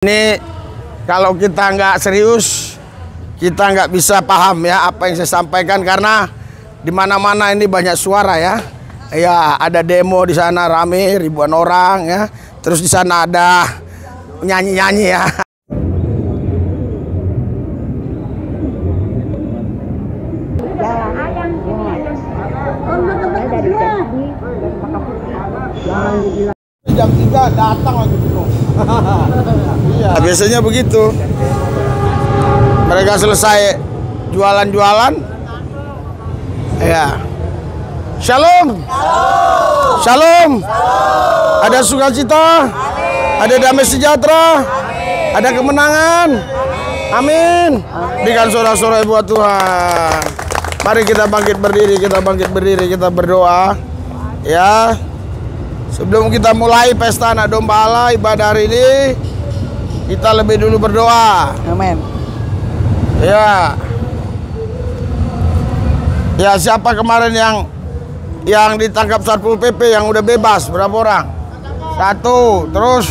Ini kalau kita nggak serius, kita nggak bisa paham ya apa yang saya sampaikan, karena di mana-mana ini banyak suara ya. Ya, ada demo di sana rame ribuan orang ya. Terus di sana ada nyanyi-nyanyi ya. Jam 3 datang lagi penuh. Iya. Biasanya begitu. Mereka selesai jualan-jualan. Ya. Shalom. Shalom. Ada sukacita. Ada damai sejahtera. Ada kemenangan. Amin. Berikan sorak-sorai buat Tuhan. Mari kita bangkit berdiri, kita berdoa. Ya. Sebelum kita mulai pesta anak domba Allah ibadah hari ini, kita lebih dulu berdoa. Amin. Ya. Ya, siapa kemarin yang ditangkap Satpol PP yang udah bebas? Berapa orang? 1. Terus?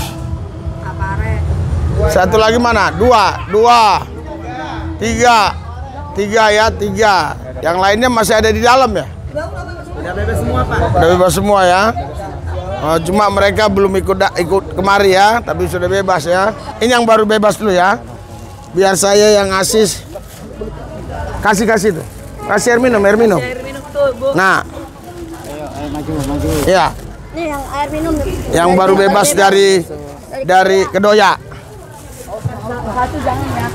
Satu lagi mana? 2. 3 ya, 3. Yang lainnya masih ada di dalam ya? Udah bebas semua, Pak. Udah bebas semua ya. Cuma mereka belum ikut kemari ya, tapi sudah bebas ya. Ini yang baru bebas dulu ya. Biar saya yang kasih tuh. Kasih air minum tuh, Bu. Nah. Ayo maju. Ya. Nih yang air minum. Yang baru bebas dari Kedoya. Satu jangan ya.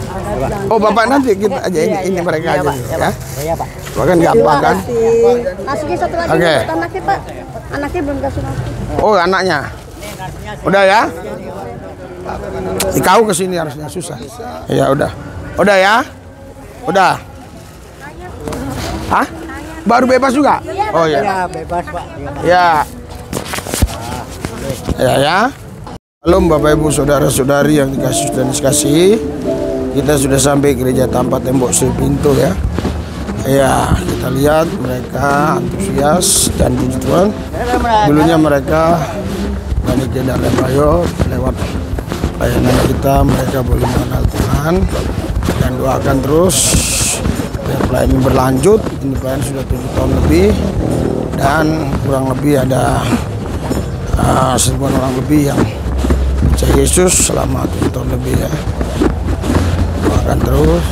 Oh, Bapak nanti kita aja ini mereka aja ya. Iya, Pak. Bahkan gampang kan? Nasinya satu lagi Oke. buat anaknya, Pak. Anaknya belum kasih nasi. Oh, anaknya. Udah ya? Kau kesini harusnya susah. Ya udah. Udah ya? Udah. Hah? Baru bebas juga? Oh ya. Ya, bebas, Pak. Ya. Ya. Shalom Bapak Ibu Saudara-saudari yang dikasih dan dikasihi. Kita sudah sampai gereja tanpa tembok sepintu ya. Ya, kita lihat mereka antusias dan puji Tuhan. Dulunya mereka panitia dan lewat layanan kita, mereka boleh mengenal Tuhan dan doakan terus. Pelayanan berlanjut. Ini pelayanan sudah 7 tahun lebih dan kurang lebih ada 1000 orang lebih yang percaya Yesus selama 7 tahun lebih ya. Doakan terus.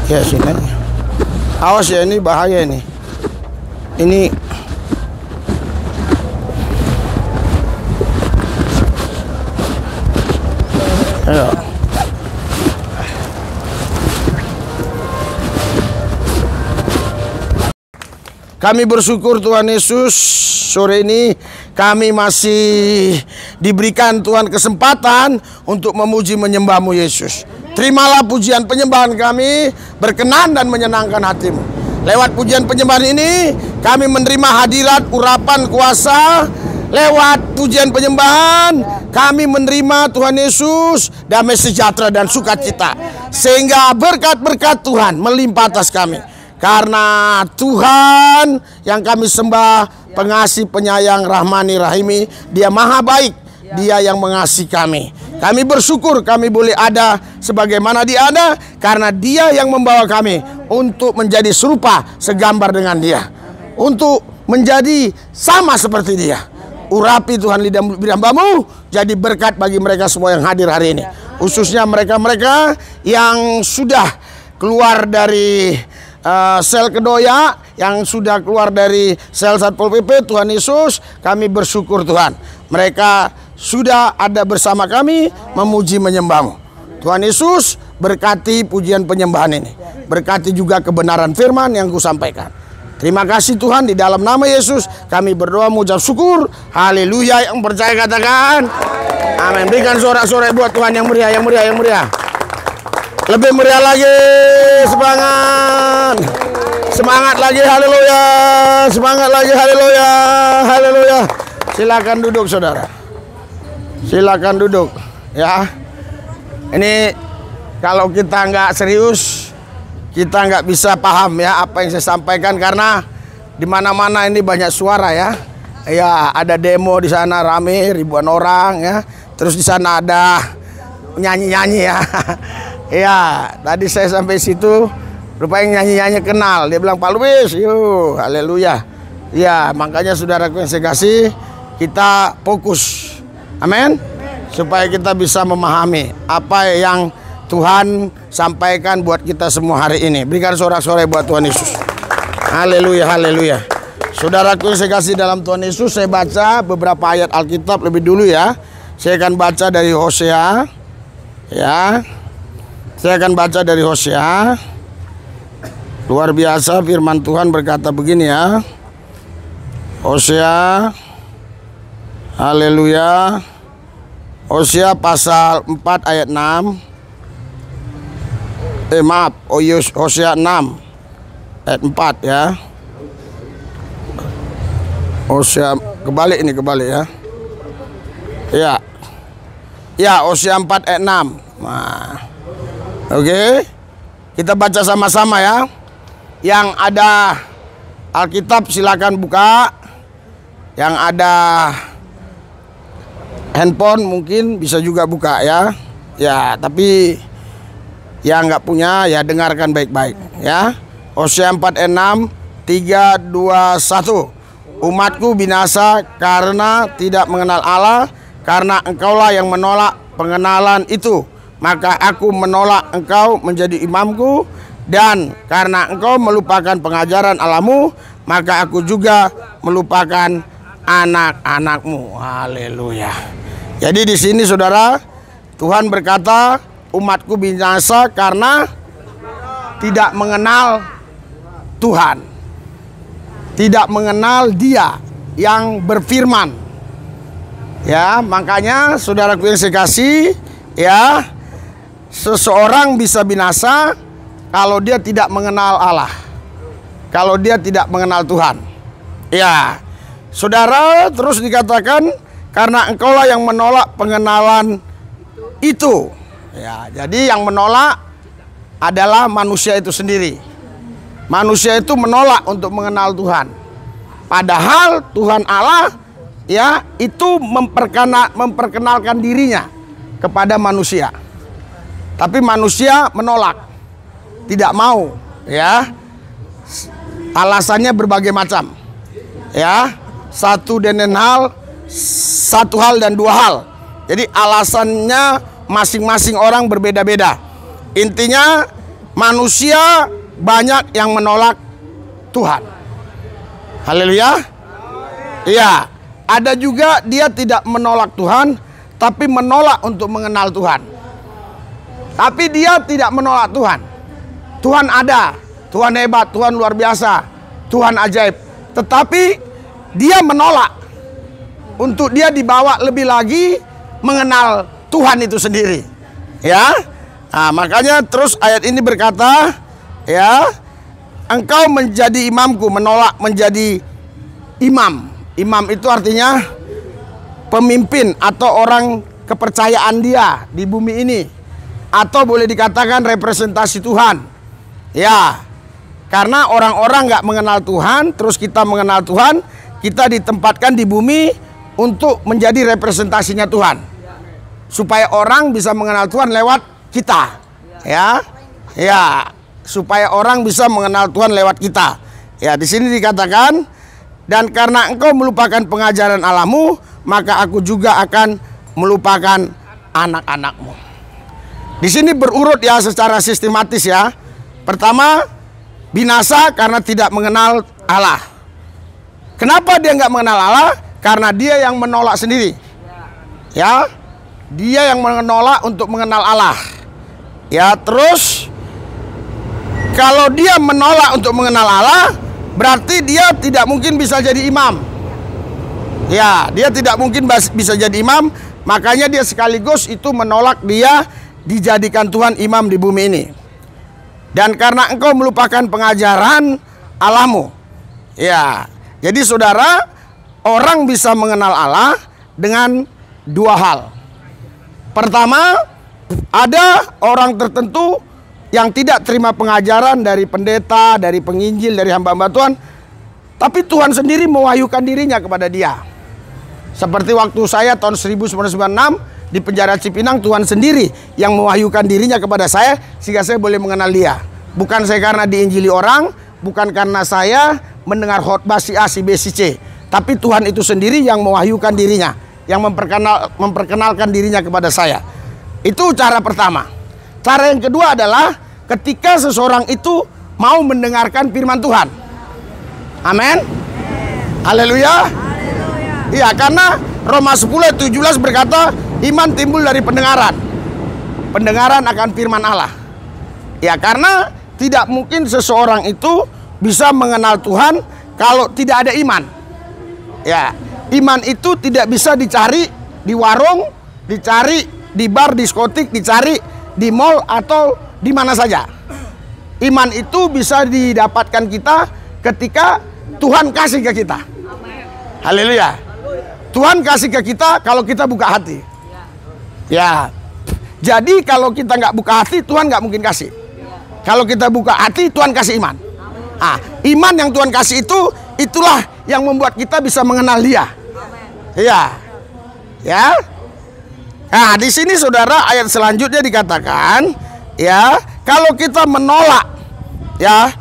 Ya, sini. Awas ya, ini bahaya ini. Ini ayo. Kami bersyukur Tuhan Yesus, sore ini kami masih diberikan Tuhan kesempatan untuk memuji menyembah-Mu Yesus. Terimalah pujian penyembahan kami, berkenan dan menyenangkan hati-Mu. Lewat pujian penyembahan ini, kami menerima hadirat, urapan, kuasa. Lewat pujian penyembahan, kami menerima Tuhan Yesus, damai sejahtera dan sukacita. Sehingga berkat-berkat Tuhan melimpah atas kami. Karena Tuhan yang kami sembah, pengasih, penyayang, rahmani, rahimi. Dia maha baik, Dia yang mengasihi kami. Kami bersyukur kami boleh ada sebagaimana Dia ada, karena Dia yang membawa kami untuk menjadi serupa, segambar dengan Dia. Untuk menjadi sama seperti Dia. Urapi Tuhan lidah hamba-Mu, jadi berkat bagi mereka semua yang hadir hari ini. Khususnya mereka-mereka yang sudah keluar dari sel Kedoya, yang sudah keluar dari sel Satpol PP. Tuhan Yesus, kami bersyukur Tuhan. Mereka sudah ada bersama kami memuji menyembah-Mu. Tuhan Yesus, berkati pujian penyembahan ini. Berkati juga kebenaran firman yang kusampaikan. Terima kasih Tuhan, di dalam nama Yesus kami berdoa mengucap syukur. Haleluya. Yang percaya katakan amin. Berikan sorak-sorai buat Tuhan yang meriah, yang meriah, yang meriah. Lebih meriah lagi. Semangat. Semangat lagi, haleluya. Semangat lagi, haleluya. Haleluya. Silakan duduk, saudara. Silakan duduk, ya. Ini kalau kita nggak serius, kita nggak bisa paham ya apa yang saya sampaikan, karena di mana-mana ini banyak suara ya. Ya, ada demo di sana rame ribuan orang ya. Terus di sana ada nyanyi-nyanyi ya. Ya, tadi saya sampai situ, rupanya nyanyi-nyanyi kenal. Dia bilang, Pak Luis, yuk, haleluya. Ya, makanya saudaraku yang saya kasih, kita fokus, amin, supaya kita bisa memahami apa yang Tuhan sampaikan buat kita semua hari ini. Berikan sorak-sorai buat Tuhan Yesus. Haleluya, haleluya. Saudaraku yang saya kasih dalam Tuhan Yesus, saya baca beberapa ayat Alkitab lebih dulu ya. Saya akan baca dari Hosea, ya. Saya akan baca dari Hosea. Luar biasa, firman Tuhan berkata begini ya. Hosea, haleluya. Hosea pasal 4 ayat 6. Hosea 6 ayat 4 ya. Hosea, kebalik ya. Ya. Ya, Hosea 4 ayat 6. Nah. Oke. Kita baca sama-sama ya. Yang ada Alkitab silakan buka. Yang ada handphone mungkin bisa juga buka ya. Ya, tapi yang nggak punya ya dengarkan baik-baik ya. Hosea 4 ayat 6, 3, 2, 1. Umatku binasa karena tidak mengenal Allah, karena engkaulah yang menolak pengenalan itu. Maka aku menolak engkau menjadi imamku, dan karena engkau melupakan pengajaran Allahmu, maka aku juga melupakan anak-anakmu. Haleluya. Jadi di sini saudara, Tuhan berkata, umatku binasa karena tidak mengenal Tuhan, tidak mengenal Dia yang berfirman. Ya, makanya saudaraku yang saya kasih, ya, seseorang bisa binasa kalau dia tidak mengenal Allah, kalau dia tidak mengenal Tuhan. Ya, saudara, terus dikatakan karena engkaulah yang menolak pengenalan itu. Ya, jadi yang menolak adalah manusia itu sendiri. Manusia itu menolak untuk mengenal Tuhan. Padahal Tuhan Allah ya itu memperkenalkan dirinya kepada manusia. Tapi manusia menolak, tidak mau ya. Alasannya berbagai macam. Ya, satu hal dan dua hal. Jadi alasannya masing-masing orang berbeda-beda. Intinya manusia banyak yang menolak Tuhan. Haleluya. Iya, ada juga dia tidak menolak Tuhan, tapi menolak untuk mengenal Tuhan. Tapi dia tidak menolak Tuhan. Tuhan ada, Tuhan hebat, Tuhan luar biasa, Tuhan ajaib. Tetapi dia menolak untuk dia dibawa lebih lagi mengenal Tuhan itu sendiri. Ya, nah, makanya terus ayat ini berkata, ya, engkau menjadi imamku, menolak menjadi imam. Imam itu artinya pemimpin atau orang kepercayaan dia di bumi ini, atau boleh dikatakan representasi Tuhan. Ya, karena orang-orang nggak mengenal Tuhan, terus kita mengenal Tuhan, kita ditempatkan di bumi untuk menjadi representasinya Tuhan, supaya orang bisa mengenal Tuhan lewat kita. Ya, ya, supaya orang bisa mengenal Tuhan lewat kita. Ya, di sini dikatakan, dan karena engkau melupakan pengajaran Allahmu, maka aku juga akan melupakan anak-anakmu. Di sini berurut ya secara sistematis ya. Pertama, binasa karena tidak mengenal Allah. Kenapa dia nggak mengenal Allah? Karena dia yang menolak sendiri. Ya, dia yang menolak untuk mengenal Allah. Ya, terus kalau dia menolak untuk mengenal Allah, berarti dia tidak mungkin bisa jadi imam. Ya, dia tidak mungkin bisa jadi imam. Makanya dia sekaligus itu menolak dia dijadikan Tuhan imam di bumi ini. Dan karena engkau melupakan pengajaran Allahmu. Ya, jadi saudara, orang bisa mengenal Allah dengan dua hal. Pertama, ada orang tertentu yang tidak terima pengajaran dari pendeta, dari penginjil, dari hamba-hamba Tuhan, tapi Tuhan sendiri mewahyukan dirinya kepada dia. Seperti waktu saya tahun 1996 di penjara Cipinang, Tuhan sendiri yang mewahyukan dirinya kepada saya sehingga saya boleh mengenal dia. Bukan saya karena diinjili orang, bukan karena saya mendengar khotbah si A, si B, si C, tapi Tuhan itu sendiri yang mewahyukan dirinya, yang memperkenalkan dirinya kepada saya. Itu cara pertama. Cara yang kedua adalah ketika seseorang itu mau mendengarkan firman Tuhan. Amin. Haleluya. Iya, karena Roma 10:17 berkata, iman timbul dari pendengaran. Pendengaran akan firman Allah. Ya, karena tidak mungkin seseorang itu bisa mengenal Tuhan kalau tidak ada iman. Ya, iman itu tidak bisa dicari di warung, dicari di bar, diskotik, dicari di mall atau di mana saja. Iman itu bisa didapatkan kita ketika Tuhan kasih ke kita. Haleluya. Tuhan kasih ke kita kalau kita buka hati. Ya. Jadi kalau kita nggak buka hati, Tuhan nggak mungkin kasih. Kalau kita buka hati, Tuhan kasih iman. Ah, iman yang Tuhan kasih itulah yang membuat kita bisa mengenal Dia. Iya. Ya. Nah, di sini saudara, ayat selanjutnya dikatakan, ya, kalau kita menolak, ya,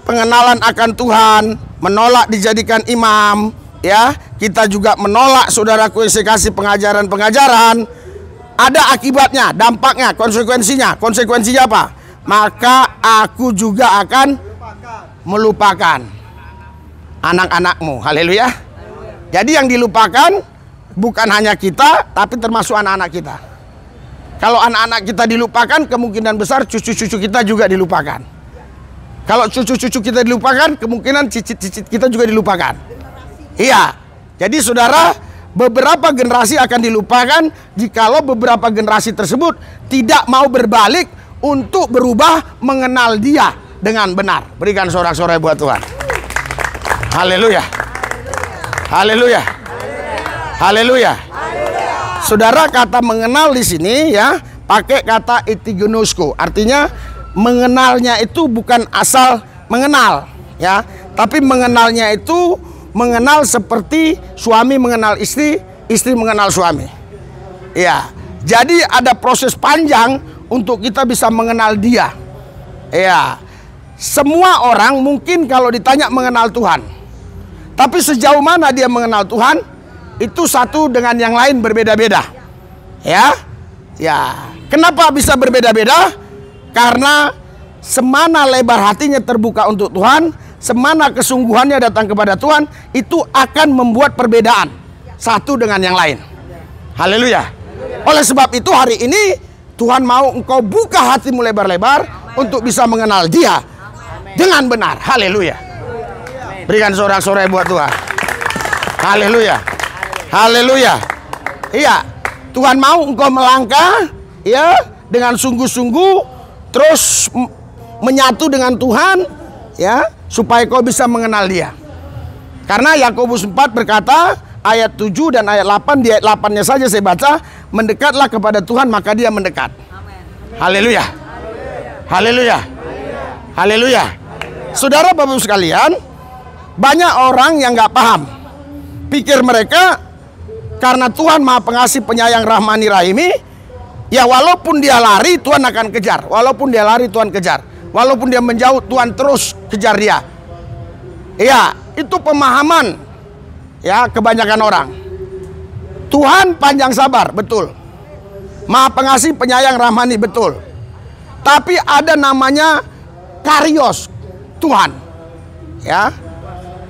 pengenalan akan Tuhan, menolak dijadikan imam, ya, kita juga menolak saudaraku yang saya kasih pengajaran-pengajaran, ada akibatnya, dampaknya, konsekuensinya. Konsekuensinya apa? Maka aku juga akan melupakan anak-anakmu. Haleluya. Jadi yang dilupakan bukan hanya kita, tapi termasuk anak-anak kita. Kalau anak-anak kita dilupakan, kemungkinan besar cucu-cucu kita juga dilupakan. Kalau cucu-cucu kita dilupakan, kemungkinan cicit-cicit kita juga dilupakan. Iya. Jadi saudara, beberapa generasi akan dilupakan jikalau beberapa generasi tersebut tidak mau berbalik untuk berubah mengenal Dia dengan benar. Berikan sorak-sorai buat Tuhan. Haleluya. Haleluya. Haleluya. Saudara, kata mengenal di sini ya pakai kata etigonosko. Artinya mengenalnya itu bukan asal mengenal, ya, tapi mengenalnya itu mengenal seperti suami mengenal istri, istri mengenal suami. Ya. Jadi ada proses panjang untuk kita bisa mengenal Dia. Ya. Semua orang mungkin kalau ditanya mengenal Tuhan. Tapi sejauh mana dia mengenal Tuhan, itu satu dengan yang lain berbeda-beda. Ya. Ya. Kenapa bisa berbeda-beda? Karena semana lebar hatinya terbuka untuk Tuhan, semana kesungguhannya datang kepada Tuhan, itu akan membuat perbedaan satu dengan yang lain. Haleluya. Oleh sebab itu hari ini Tuhan mau engkau buka hatimu lebar-lebar untuk bisa mengenal Dia dengan benar. Haleluya. Berikan sorak-sorai buat Tuhan. Haleluya. Haleluya. Iya, Tuhan mau engkau melangkah, ya, dengan sungguh-sungguh, terus menyatu dengan Tuhan, ya, supaya kau bisa mengenal Dia. Karena Yakobus 4 berkata, ayat 7 dan ayat 8, di ayat 8-nya saja saya baca, mendekatlah kepada Tuhan maka Dia mendekat. Haleluya. Haleluya. Haleluya. Saudara Bapak sekalian, banyak orang yang nggak paham. Pikir mereka karena Tuhan Maha Pengasih, Penyayang, Rahmani, Rahimi, ya walaupun dia lari Tuhan akan kejar. Walaupun dia lari Tuhan kejar. Walaupun dia menjauh Tuhan terus kejar dia. Ya, itu pemahaman ya kebanyakan orang. Tuhan panjang sabar, betul. Maha Pengasih, Penyayang, Rahmani, betul. Tapi ada namanya karios Tuhan. Ya.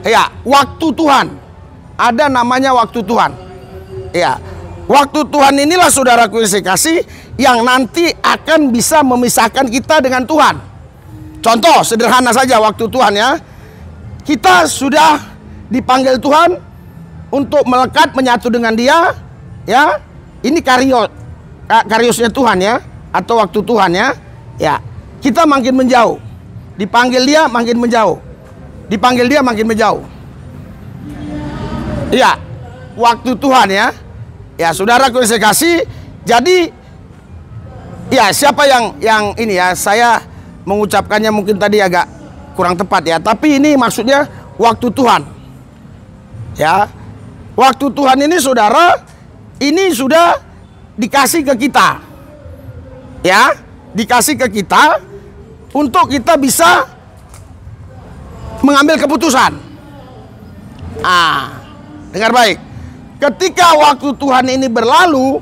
Ya, waktu Tuhan. Ada namanya waktu Tuhan. Ya. Waktu Tuhan inilah saudaraku yang saya kasih, yang nanti akan bisa memisahkan kita dengan Tuhan. Contoh sederhana saja waktu Tuhan, ya. Kita sudah dipanggil Tuhan untuk melekat menyatu dengan Dia, ya. Ini kariosnya Tuhan, ya. atau waktu Tuhan ya, kita makin menjauh. Dipanggil dia makin menjauh. Dipanggil dia makin menjauh. Iya, waktu Tuhan ya. Ya, saudaraku yang saya kasih, jadi ya siapa yang ini ya, saya mengucapkannya mungkin tadi agak kurang tepat ya, tapi ini maksudnya waktu Tuhan. Ya. Waktu Tuhan ini saudara, ini sudah dikasih ke kita. Ya, dikasih ke kita untuk kita bisa mengambil keputusan. Dengar baik. Ketika waktu Tuhan ini berlalu,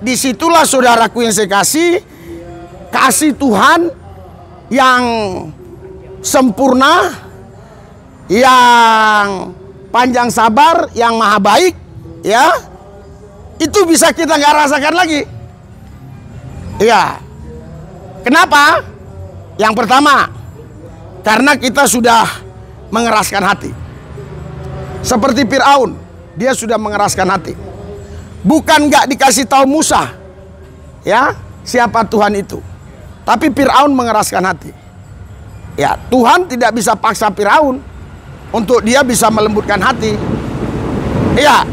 disitulah saudaraku yang saya kasih Tuhan yang sempurna, yang panjang sabar, yang maha baik, ya, itu bisa kita nggak rasakan lagi. Ya, kenapa? Yang pertama, karena kita sudah mengeraskan hati. Seperti Firaun, dia sudah mengeraskan hati. Bukan nggak dikasih tahu Musa, ya, siapa Tuhan itu. Tapi Firaun mengeraskan hati. Ya, Tuhan tidak bisa paksa Firaun untuk dia bisa melembutkan hati. Iya.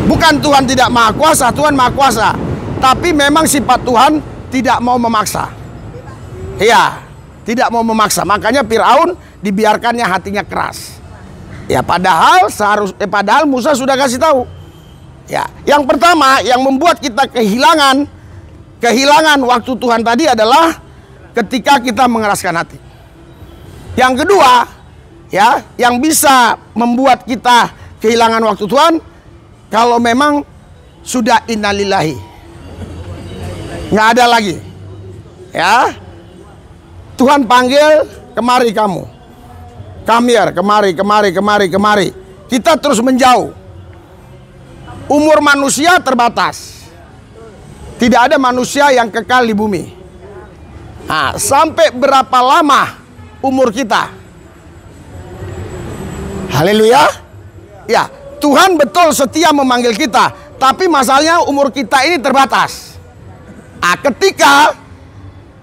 Bukan Tuhan tidak maha kuasa, Tuhan maha kuasa. Tapi memang sifat Tuhan tidak mau memaksa. Iya, tidak mau memaksa. Makanya Firaun dibiarkannya hatinya keras. Ya, padahal padahal Musa sudah kasih tahu. Ya, yang pertama yang membuat kita kehilangan waktu Tuhan tadi adalah ketika kita mengeraskan hati. Yang kedua, ya, yang bisa membuat kita kehilangan waktu Tuhan kalau memang sudah innalillahi, nggak ada lagi, ya. Tuhan panggil, kemari kamu, come here, kemari. Kita terus menjauh. Umur manusia terbatas. Tidak ada manusia yang kekal di bumi. Nah, sampai berapa lama umur kita? Haleluya. Ya, Tuhan betul setia memanggil kita, tapi masalahnya umur kita ini terbatas. Ketika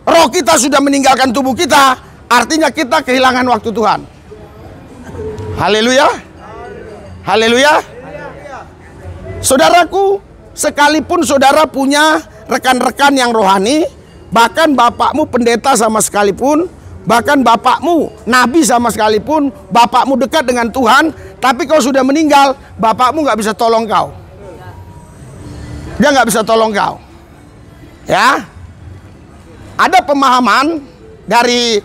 roh kita sudah meninggalkan tubuh kita, artinya kita kehilangan waktu Tuhan. Haleluya. Haleluya. Saudaraku, sekalipun saudara punya rekan-rekan yang rohani, bahkan bapakmu pendeta sama sekalipun, bahkan bapakmu nabi sama sekalipun, bapakmu dekat dengan Tuhan, tapi kau sudah meninggal, bapakmu nggak bisa tolong kau. Dia nggak bisa tolong kau. Ya, ada pemahaman dari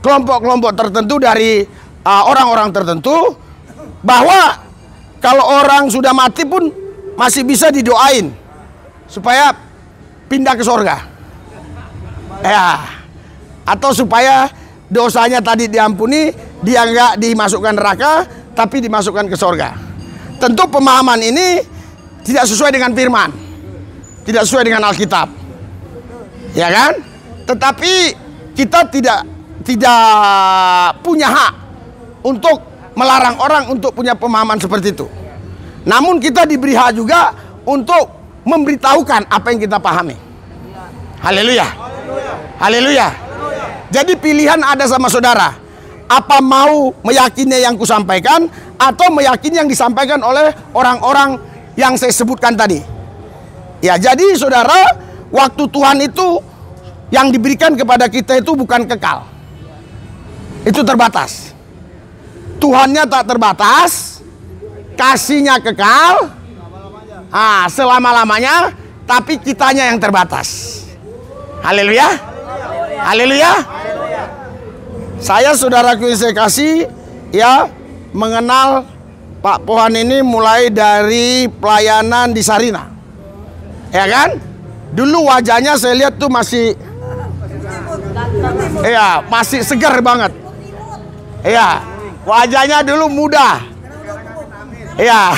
kelompok-kelompok tertentu, dari orang-orang tertentu, bahwa kalau orang sudah mati pun masih bisa didoain supaya pindah ke sorga. Ya, atau supaya dosanya tadi diampuni, dia nggak dimasukkan neraka, tapi dimasukkan ke sorga. Tentu pemahaman ini tidak sesuai dengan firman, tidak sesuai dengan Alkitab, ya kan? Tetapi kita tidak punya hak untuk melarang orang untuk punya pemahaman seperti itu. Namun kita diberi hak juga untuk memberitahukan apa yang kita pahami. Haleluya. Haleluya. Jadi pilihan ada sama saudara. Apa mau meyakini yang kusampaikan atau meyakini yang disampaikan oleh orang-orang yang saya sebutkan tadi. Ya, jadi saudara, waktu Tuhan itu yang diberikan kepada kita itu bukan kekal. Itu terbatas. Tuhannya tak terbatas, kasihnya kekal, selama-lamanya, tapi kitanya yang terbatas. Haleluya. Haleluya. Saya, saudaraku yang saya kasih, ya, mengenal Pak Pohan ini mulai dari pelayanan di Sarina. Ya kan? Dulu wajahnya saya lihat tuh masih, ya, masih segar banget. Ya, wajahnya dulu muda. Ya.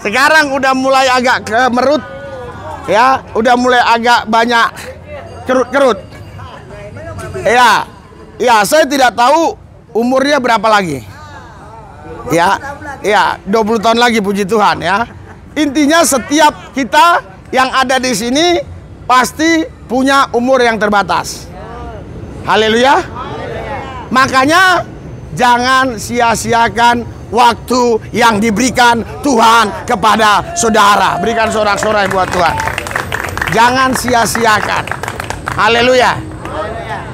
Sekarang udah mulai agak kemerut. Ya, udah mulai agak banyak kerut-kerut. Ya. Ya, saya tidak tahu umurnya berapa lagi. Ya. Ya, 20 tahun lagi, puji Tuhan ya. Intinya setiap kita yang ada di sini pasti punya umur yang terbatas. Haleluya. Makanya jangan sia-siakan waktu yang diberikan Tuhan kepada saudara. Berikan sorak-sorai buat Tuhan. Jangan sia-siakan. Haleluya.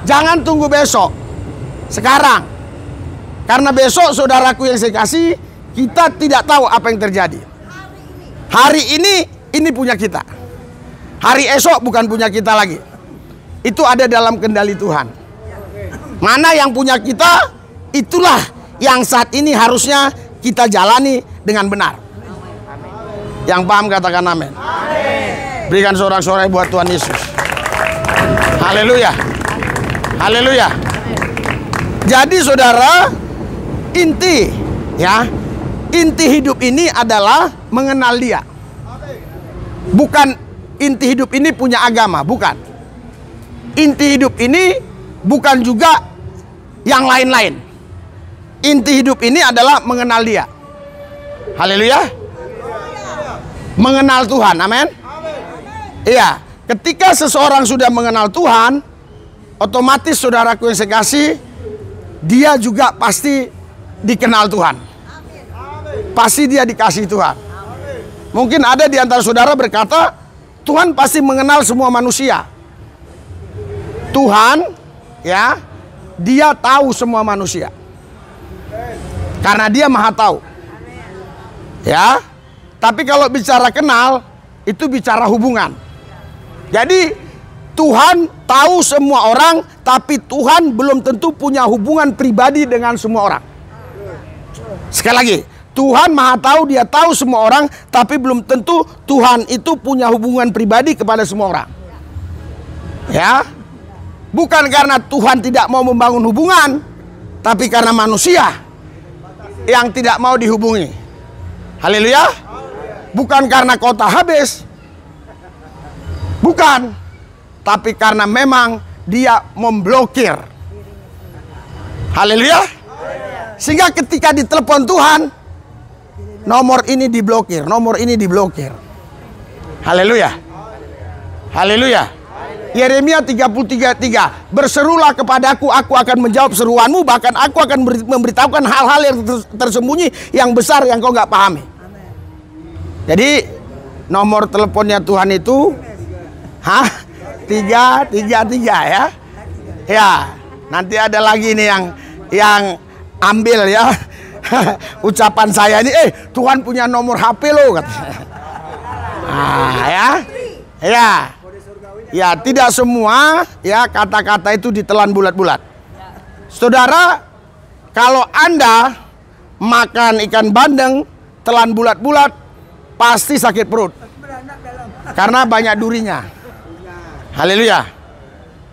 Jangan tunggu besok. Sekarang. Karena besok saudaraku yang saya kasih, kita tidak tahu apa yang terjadi. Hari ini punya kita. Hari esok bukan punya kita lagi. Itu ada dalam kendali Tuhan. Mana yang punya kita, itulah yang saat ini harusnya kita jalani dengan benar. Yang paham katakan amin. Berikan sorak-sorai buat Tuhan Yesus. Haleluya. Haleluya. Jadi saudara, inti hidup ini adalah mengenal Dia. Bukan inti hidup ini punya agama, bukan. Inti hidup ini bukan juga yang lain-lain. Inti hidup ini adalah mengenal Dia. Haleluya. Mengenal Tuhan, amin. Iya, ketika seseorang sudah mengenal Tuhan, otomatis saudaraku yang saya kasih, dia juga pasti dikenal Tuhan. Pasti dia dikasih Tuhan. Mungkin ada di antara saudara berkata, Tuhan pasti mengenal semua manusia. Tuhan, ya, Dia tahu semua manusia. Karena Dia Maha Tahu. Ya. Tapi kalau bicara kenal, itu bicara hubungan. Jadi Tuhan tahu semua orang, tapi Tuhan belum tentu punya hubungan pribadi dengan semua orang. Sekali lagi, Tuhan Maha Tahu, Dia tahu semua orang, tapi belum tentu Tuhan itu punya hubungan pribadi kepada semua orang. Ya. Bukan karena Tuhan tidak mau membangun hubungan, tapi karena manusia yang tidak mau dihubungi. Haleluya. Bukan karena kota habis. Bukan. Tapi karena memang Dia memblokir. Haleluya. Sehingga ketika ditelepon Tuhan, nomor ini diblokir, nomor ini diblokir. Haleluya. Haleluya. Yeremia 33:3, berserulah kepadaku, aku akan menjawab seruanmu, bahkan aku akan memberitahukan hal-hal yang tersembunyi, yang besar yang kau nggak pahami. Jadi nomor teleponnya Tuhan itu 333 ya. Ya, nanti ada lagi nih yang ambil ya ucapan saya ini, Tuhan punya nomor HP lo katanya. Ya, tidak semua ya kata-kata itu ditelan bulat-bulat. Saudara, kalau Anda makan ikan bandeng telan bulat-bulat, pasti sakit perut. Karena banyak durinya. Haleluya.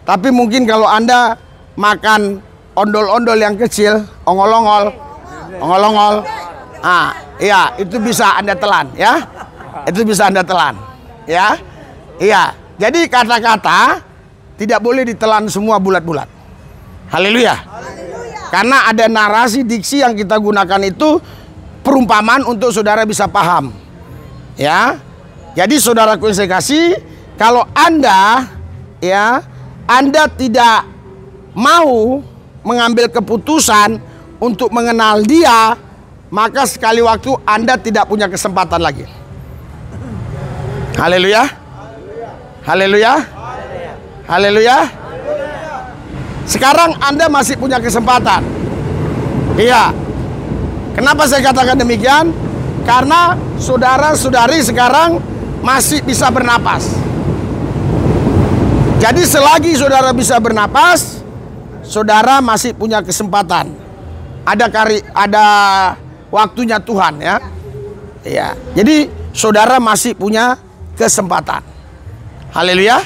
Tapi mungkin kalau Anda makan ondol-ondol yang kecil, ongol-ongol, iya, itu bisa Anda telan ya. Itu bisa Anda telan ya. Iya. Jadi kata-kata tidak boleh ditelan semua bulat-bulat. Haleluya. Karena ada narasi diksi yang kita gunakan itu perumpamaan untuk saudara bisa paham. Ya. Jadi saudaraku yang saya kasih, kalau Anda tidak mau mengambil keputusan untuk mengenal Dia, maka sekali waktu Anda tidak punya kesempatan lagi. Haleluya. Haleluya. Haleluya. Sekarang Anda masih punya kesempatan. Iya. Kenapa saya katakan demikian? Karena saudara-saudari sekarang masih bisa bernapas. Jadi selagi saudara bisa bernapas, saudara masih punya kesempatan. Ada waktunya Tuhan ya. Iya. Jadi saudara masih punya kesempatan. Haleluya.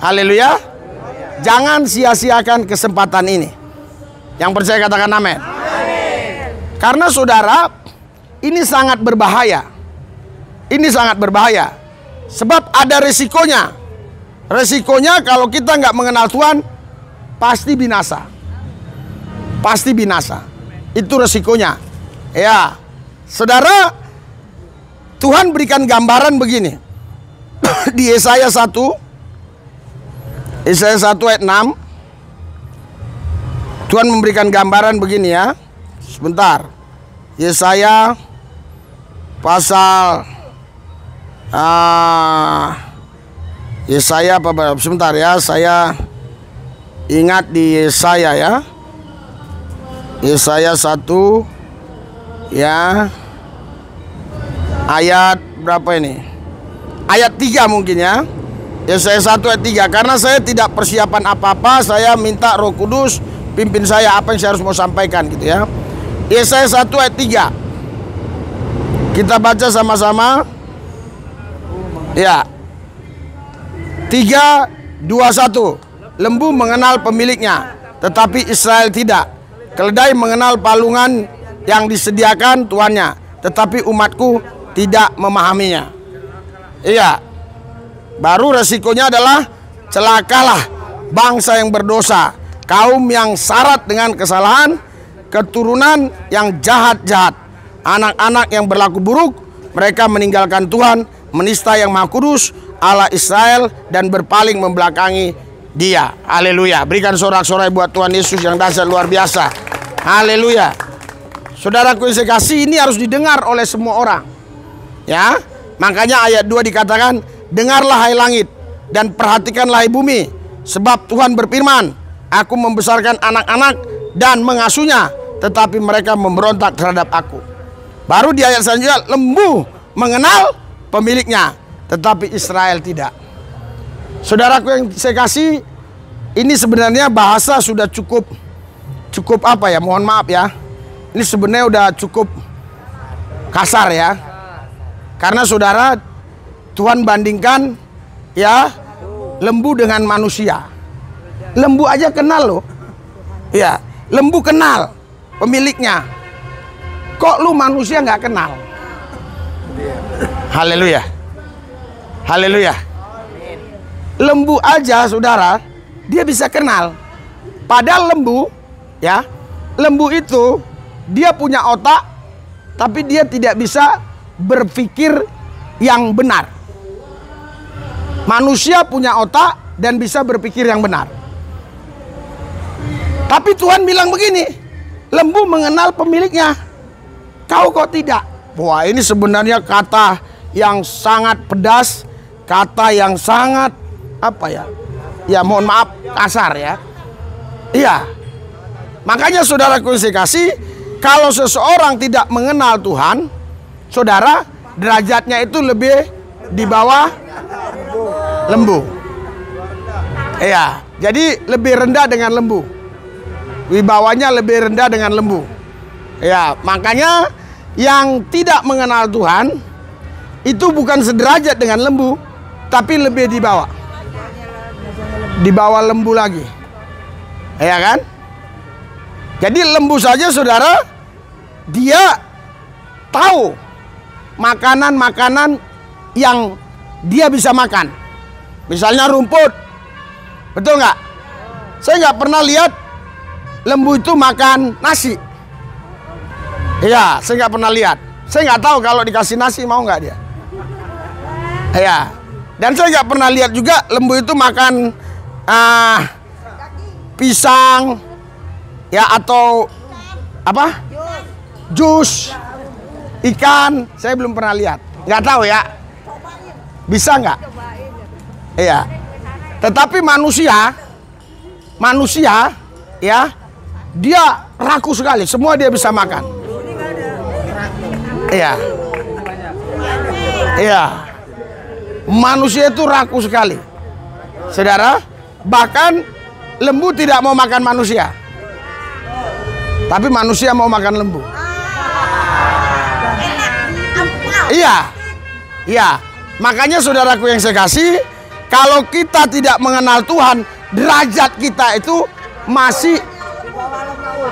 Haleluya. Jangan sia-siakan kesempatan ini. Yang percaya katakan amin. Karena saudara, ini sangat berbahaya. Ini sangat berbahaya. Sebab ada resikonya. Resikonya kalau kita nggak mengenal Tuhan, pasti binasa. Pasti binasa. Itu resikonya. Ya. Saudara, Tuhan berikan gambaran begini. Di Yesaya 1 Yesaya 1 ayat 6. Tuhan memberikan gambaran begini ya. Sebentar. Yesaya pasal Yesaya apa? Sebentar ya, saya ingat di Yesaya ya. Yesaya 1 ya. Ayat berapa ini? Ayat 3 mungkin ya. Yesaya 1 ayat 3. Karena saya tidak persiapan apa-apa, saya minta Roh Kudus pimpin saya apa yang saya harus mau sampaikan gitu ya. Yesaya 1 ayat 3. Kita baca sama-sama. Ya. 3, 2, 1. Lembu mengenal pemiliknya, tetapi Israel tidak. Keledai mengenal palungan yang disediakan tuannya, tetapi umatku tidak memahaminya. Iya. Baru resikonya adalah celakalah bangsa yang berdosa, kaum yang syarat dengan kesalahan, keturunan yang jahat-jahat, anak-anak yang berlaku buruk. Mereka meninggalkan Tuhan, menista yang Maha Kudus Allah Israel, dan berpaling membelakangi Dia. Haleluya. Berikan sorak-sorai buat Tuhan Yesus yang dahsyat luar biasa. Haleluya. Saudaraku yang saya kasih, ini harus didengar oleh semua orang. Ya. Makanya ayat 2 dikatakan, dengarlah hai langit dan perhatikanlah hai bumi, sebab Tuhan berfirman, aku membesarkan anak-anak dan mengasuhnya, tetapi mereka memberontak terhadap aku. Baru di ayat selanjutnya, lembu mengenal pemiliknya, tetapi Israel tidak. Saudaraku yang saya kasih, ini sebenarnya bahasa sudah cukup apa ya, mohon maaf ya. Ini sebenarnya udah cukup kasar ya. Karena saudara, Tuhan bandingkan ya lembu dengan manusia. Lembu aja kenal loh. Ya, lembu kenal pemiliknya. Kok lu manusia nggak kenal? Haleluya. Haleluya. Lembu aja saudara, dia bisa kenal. Padahal lembu ya, lembu itu dia punya otak, tapi dia tidak bisa berpikir yang benar. Manusia punya otak dan bisa berpikir yang benar. Tapi Tuhan bilang begini, lembu mengenal pemiliknya, kau kok tidak. Wah, ini sebenarnya kata yang sangat pedas, kata yang sangat apa ya? Ya mohon maaf kasar ya. Iya. Makanya saudaraku yang saya kasih, kalau seseorang tidak mengenal Tuhan, saudara, derajatnya itu lebih di bawah lembu. Iya, jadi lebih rendah dengan lembu. Wibawanya lebih rendah dengan lembu. Ya, makanya yang tidak mengenal Tuhan itu bukan sederajat dengan lembu, tapi lebih di bawah. Di bawah lembu lagi. Ya kan? Jadi lembu saja saudara, dia tahu makanan-makanan yang dia bisa makan. Misalnya rumput. Betul nggak? Saya nggak pernah lihat lembu itu makan nasi. Iya, saya nggak pernah lihat. Saya nggak tahu kalau dikasih nasi mau nggak dia. Iya. Dan saya nggak pernah lihat juga lembu itu makan pisang ya, atau apa? Jus ikan. Saya belum pernah lihat. Nggak tahu ya. Bisa nggak? Iya. Tetapi manusia ya, dia rakus sekali. Semua dia bisa makan. Iya. Iya. Manusia itu rakus sekali. Saudara, bahkan lembu tidak mau makan manusia. Tapi manusia mau makan lembu. Iya. Iya. Makanya saudaraku yang saya kasih, kalau kita tidak mengenal Tuhan, derajat kita itu masih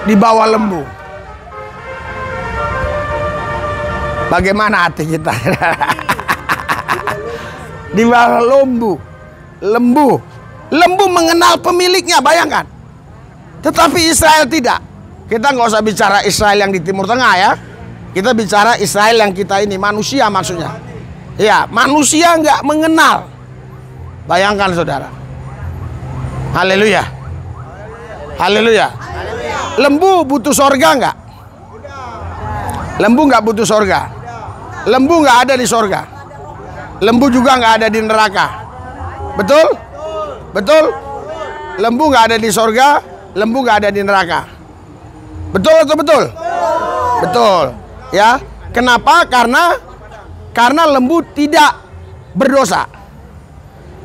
di bawah lembu. Bagaimana hati kita? Di bawah lembu. Lembu mengenal pemiliknya, bayangkan. Tetapi Israel tidak. Kita nggak usah bicara Israel yang di Timur Tengah ya. Kita bicara Israel yang kita ini, manusia maksudnya. Ya, manusia nggak mengenal. Bayangkan saudara. Haleluya. Haleluya. Lembu butuh sorga nggak? Lembu nggak butuh sorga. Lembu nggak ada di sorga. Lembu juga nggak ada di neraka. Betul? Betul? Lembu nggak ada di sorga. Lembu nggak ada di neraka. Betul atau betul? Betul. Ya. Kenapa? Karena lembu tidak berdosa.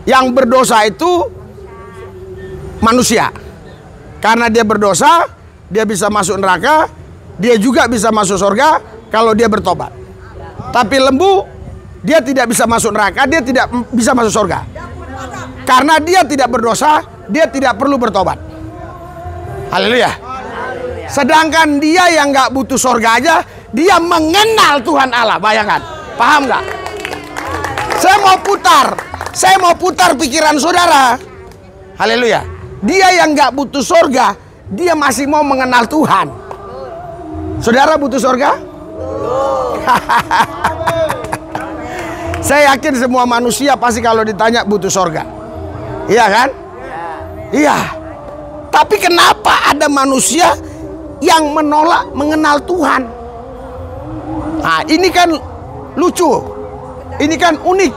Yang berdosa itu manusia. Karena dia berdosa, dia bisa masuk neraka, dia juga bisa masuk surga kalau dia bertobat. Tapi lembu, dia tidak bisa masuk neraka, dia tidak bisa masuk surga. Karena dia tidak berdosa, dia tidak perlu bertobat. Haleluya. Sedangkan dia yang nggak butuh surga aja, dia mengenal Tuhan Allah. Bayangkan, paham nggak? Saya mau putar pikiran saudara. Haleluya. Dia yang nggak butuh surga, dia masih mau mengenal Tuhan. Saudara butuh surga? Saya yakin semua manusia pasti kalau ditanya butuh surga. Iya kan? Iya. Tapi kenapa ada manusia yang menolak mengenal Tuhan? Nah, ini kan lucu. Ini kan unik.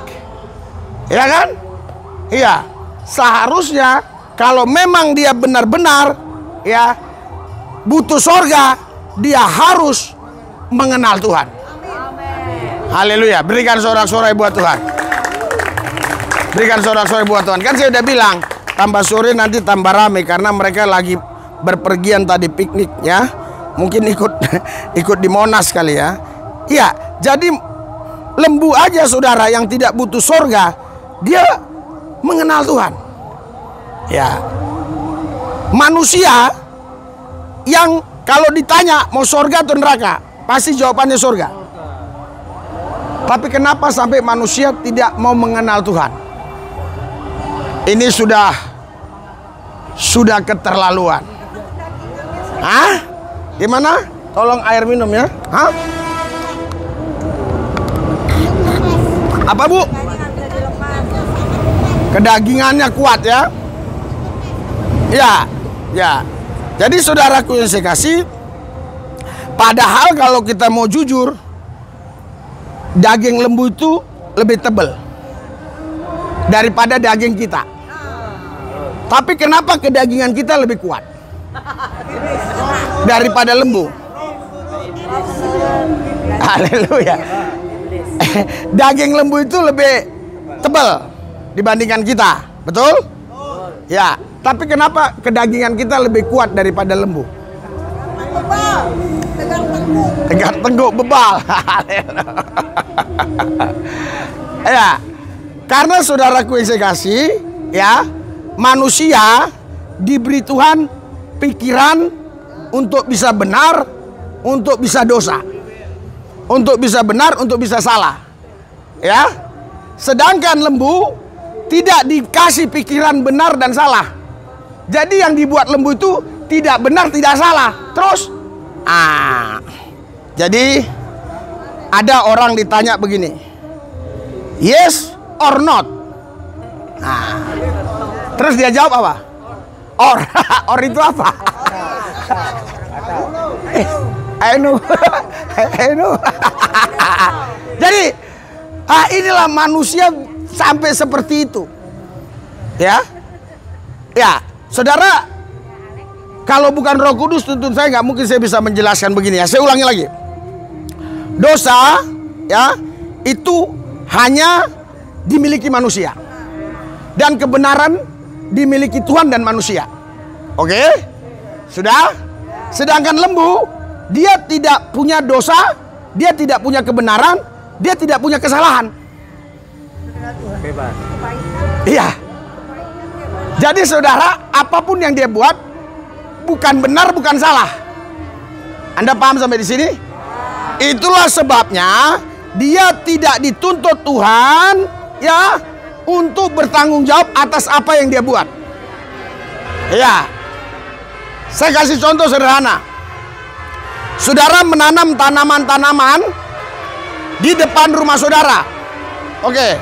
Ya kan? Iya. Seharusnya kalau memang dia benar-benar ya butuh sorga, dia harus mengenal Tuhan. Haleluya. Berikan sorak-sorai buat Tuhan. Berikan sorak-sorai buat Tuhan. Kan saya udah bilang, tambah sore nanti tambah rame karena mereka lagi berpergian tadi piknik ya. Mungkin ikut di Monas kali ya. Iya, jadi lembu aja saudara yang tidak butuh sorga, dia mengenal Tuhan. Ya, manusia yang kalau ditanya mau surga atau neraka, pasti jawabannya surga. Tapi kenapa sampai manusia tidak mau mengenal Tuhan? Ini sudah keterlaluan. Hah? Gimana? Tolong air minum ya. Hah? Apa bu? Kedagingannya kuat ya. Ya, ya. Jadi saudaraku yang saya kasih, padahal kalau kita mau jujur, daging lembu itu lebih tebal daripada daging kita. Tapi kenapa kedagingan kita lebih kuat daripada lembu? Haleluya. Daging lembu itu lebih tebal dibandingkan kita, betul? Ya. Tapi kenapa kedagingan kita lebih kuat daripada lembu? Tegak tengkuk bebal. Ya, karena saudaraku yang saya kasih, ya, manusia diberi Tuhan pikiran untuk bisa benar, untuk bisa dosa, untuk bisa benar, untuk bisa salah. Ya, sedangkan lembu tidak dikasih pikiran benar dan salah. Jadi yang dibuat lembu itu tidak benar, tidak salah. Terus, jadi ada orang ditanya begini, yes or not? Terus dia jawab apa? Or itu apa? I know. Jadi inilah manusia sampai seperti itu. Ya, ya. Saudara, kalau bukan Roh Kudus tuntun saya, nggak mungkin saya bisa menjelaskan begini ya. Saya ulangi lagi. Dosa, ya, itu hanya dimiliki manusia, dan kebenaran dimiliki Tuhan dan manusia. Oke, sudah. Sedangkan lembu, dia tidak punya dosa, dia tidak punya kebenaran, dia tidak punya kesalahan. Bebas. Iya. Jadi saudara, apapun yang dia buat bukan benar, bukan salah. Anda paham sampai di sini? Itulah sebabnya dia tidak dituntut Tuhan ya untuk bertanggung jawab atas apa yang dia buat. Ya. Saya kasih contoh sederhana. Saudara menanam tanaman-tanaman di depan rumah saudara. Oke.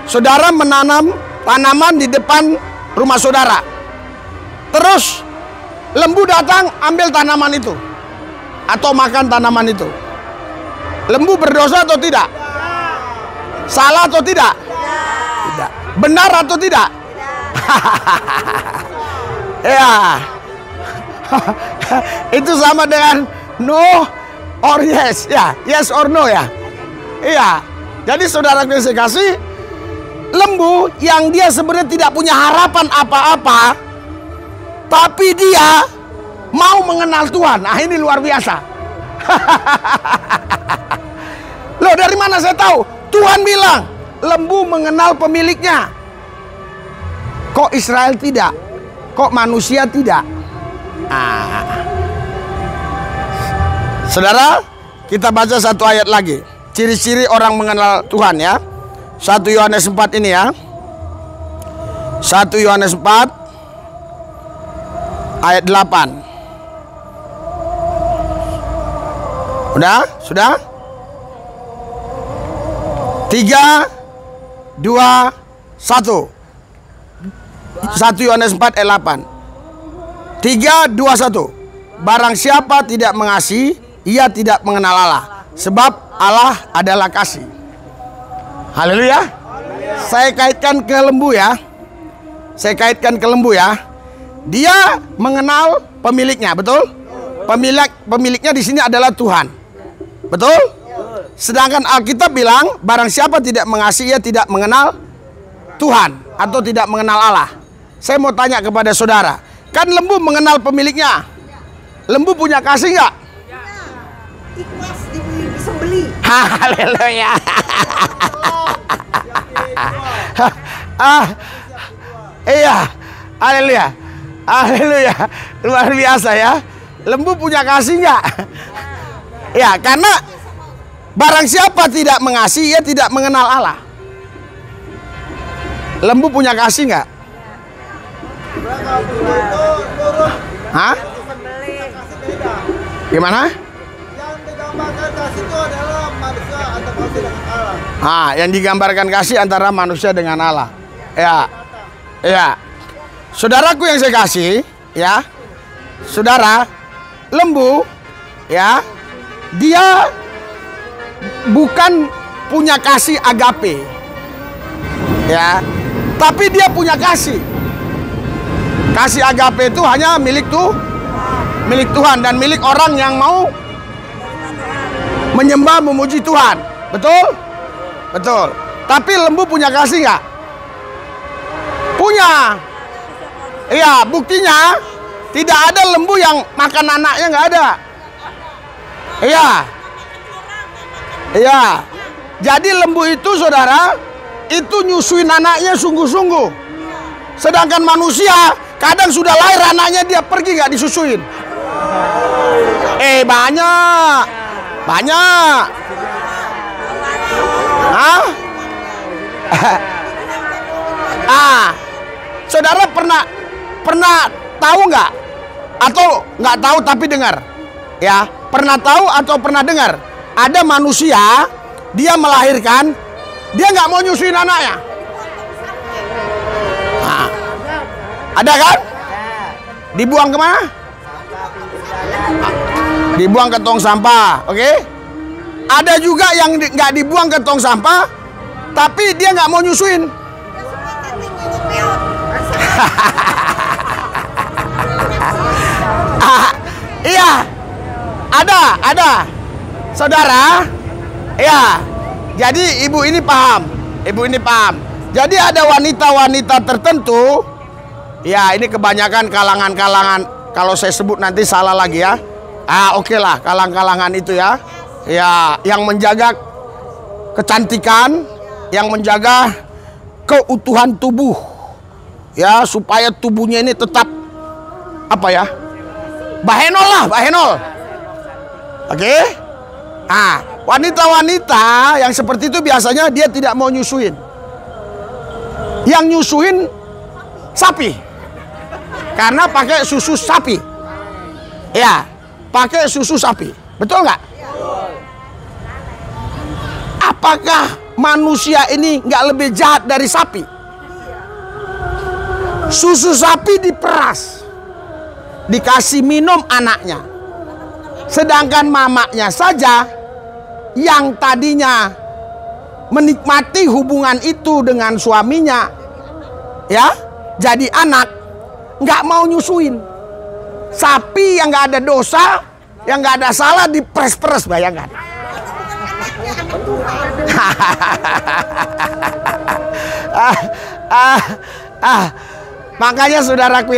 Saudara menanam tanaman di depan rumah saudara. Terus lembu datang ambil tanaman itu atau makan tanaman itu. Lembu berdosa atau tidak? Salah atau tidak? Tidak. Benar atau tidak? Ya. Itu sama dengan no or yes, ya. Yes or no, ya. Iya. Jadi saudara yang saya kasih, lembu yang dia sebenarnya tidak punya harapan apa-apa, tapi dia mau mengenal Tuhan. Nah, ini luar biasa. Loh, dari mana saya tahu? Tuhan bilang lembu mengenal pemiliknya. Kok Israel tidak? Kok manusia tidak? Saudara, kita baca satu ayat lagi. Ciri-ciri orang mengenal Tuhan, ya. 1 Yohanes 4 ini, ya. 1 Yohanes 4 ayat 8. Udah? Sudah? 3, 2, 1. 1 Yohanes 4 ayat 8. 3, 2, 1. Barang siapa tidak mengasihi, ia tidak mengenal Allah, sebab Allah adalah kasih. Haleluya. Saya kaitkan ke lembu, ya. Saya kaitkan ke lembu, ya. Dia mengenal pemiliknya, betul? Pemiliknya di sini adalah Tuhan. Betul? Sedangkan Alkitab bilang barang siapa tidak mengasihi, ia tidak mengenal Tuhan atau tidak mengenal Allah. Saya mau tanya kepada saudara, kan lembu mengenal pemiliknya. Lembu punya kasih nggak? Ikhlas disembeli. Haleluya. Iya. Haleluya. Haleluya. Luar biasa, ya. Lembu punya kasih nggak? Ya, karena barang siapa tidak mengasihi, ia tidak mengenal Allah. Lembu punya kasih nggak? Hah? Gimana? Yang digambarkan kasih itu adalah manusia atau manusia dengan Allah. Yang digambarkan kasih antara manusia dengan Allah. Ya. Ya. Saudaraku yang saya kasih, ya. Saudara, lembu, ya. Dia bukan punya kasih agape, ya, tapi dia punya kasih. Kasih agape itu hanya milik Tuhan dan milik orang yang mau menyembah memuji Tuhan. Betul? Betul. Tapi lembu punya kasih nggak? Punya. Iya, buktinya tidak ada lembu yang makan anaknya, nggak ada. Iya. Iya. Jadi lembu itu, saudara, itu nyusuin anaknya sungguh-sungguh. Sedangkan manusia kadang sudah lahir anaknya dia pergi nggak disusuin. Banyak. Banyak. Hah? Saudara pernah tahu nggak? Atau nggak tahu tapi dengar? Ya, pernah tahu atau pernah dengar? Ada manusia, dia melahirkan, dia nggak mau nyusuin anaknya. Ada kan? Dibuang kemana? Dibuang ke tong sampah, oke? Ada juga yang nggak dibuang ke tong sampah, tapi dia nggak mau nyusuin. Iya, ada, saudara. Ya, jadi ibu ini paham. Jadi ada wanita-wanita tertentu. Ya, ini kebanyakan kalangan-kalangan. Kalau saya sebut nanti salah lagi, ya. Oke lah, kalangan-kalangan itu, ya. Ya, yang menjaga kecantikan, yang menjaga keutuhan tubuh, ya, supaya tubuhnya ini tetap apa ya? Bahenol lah, bahenol. Oke? Wanita-wanita yang seperti itu biasanya dia tidak mau nyusuin. Yang nyusuin sapi. Karena pakai susu sapi. Ya, pakai susu sapi. Betul nggak? Apakah manusia ini nggak lebih jahat dari sapi? Susu sapi diperas, dikasih minum anaknya. Sedangkan mamanya saja yang tadinya menikmati hubungan itu dengan suaminya, ya, jadi anak, nggak mau nyusuin. Sapi yang nggak ada dosa, yang nggak ada salah diperes-peres, bayangkan. Makanya saudaraku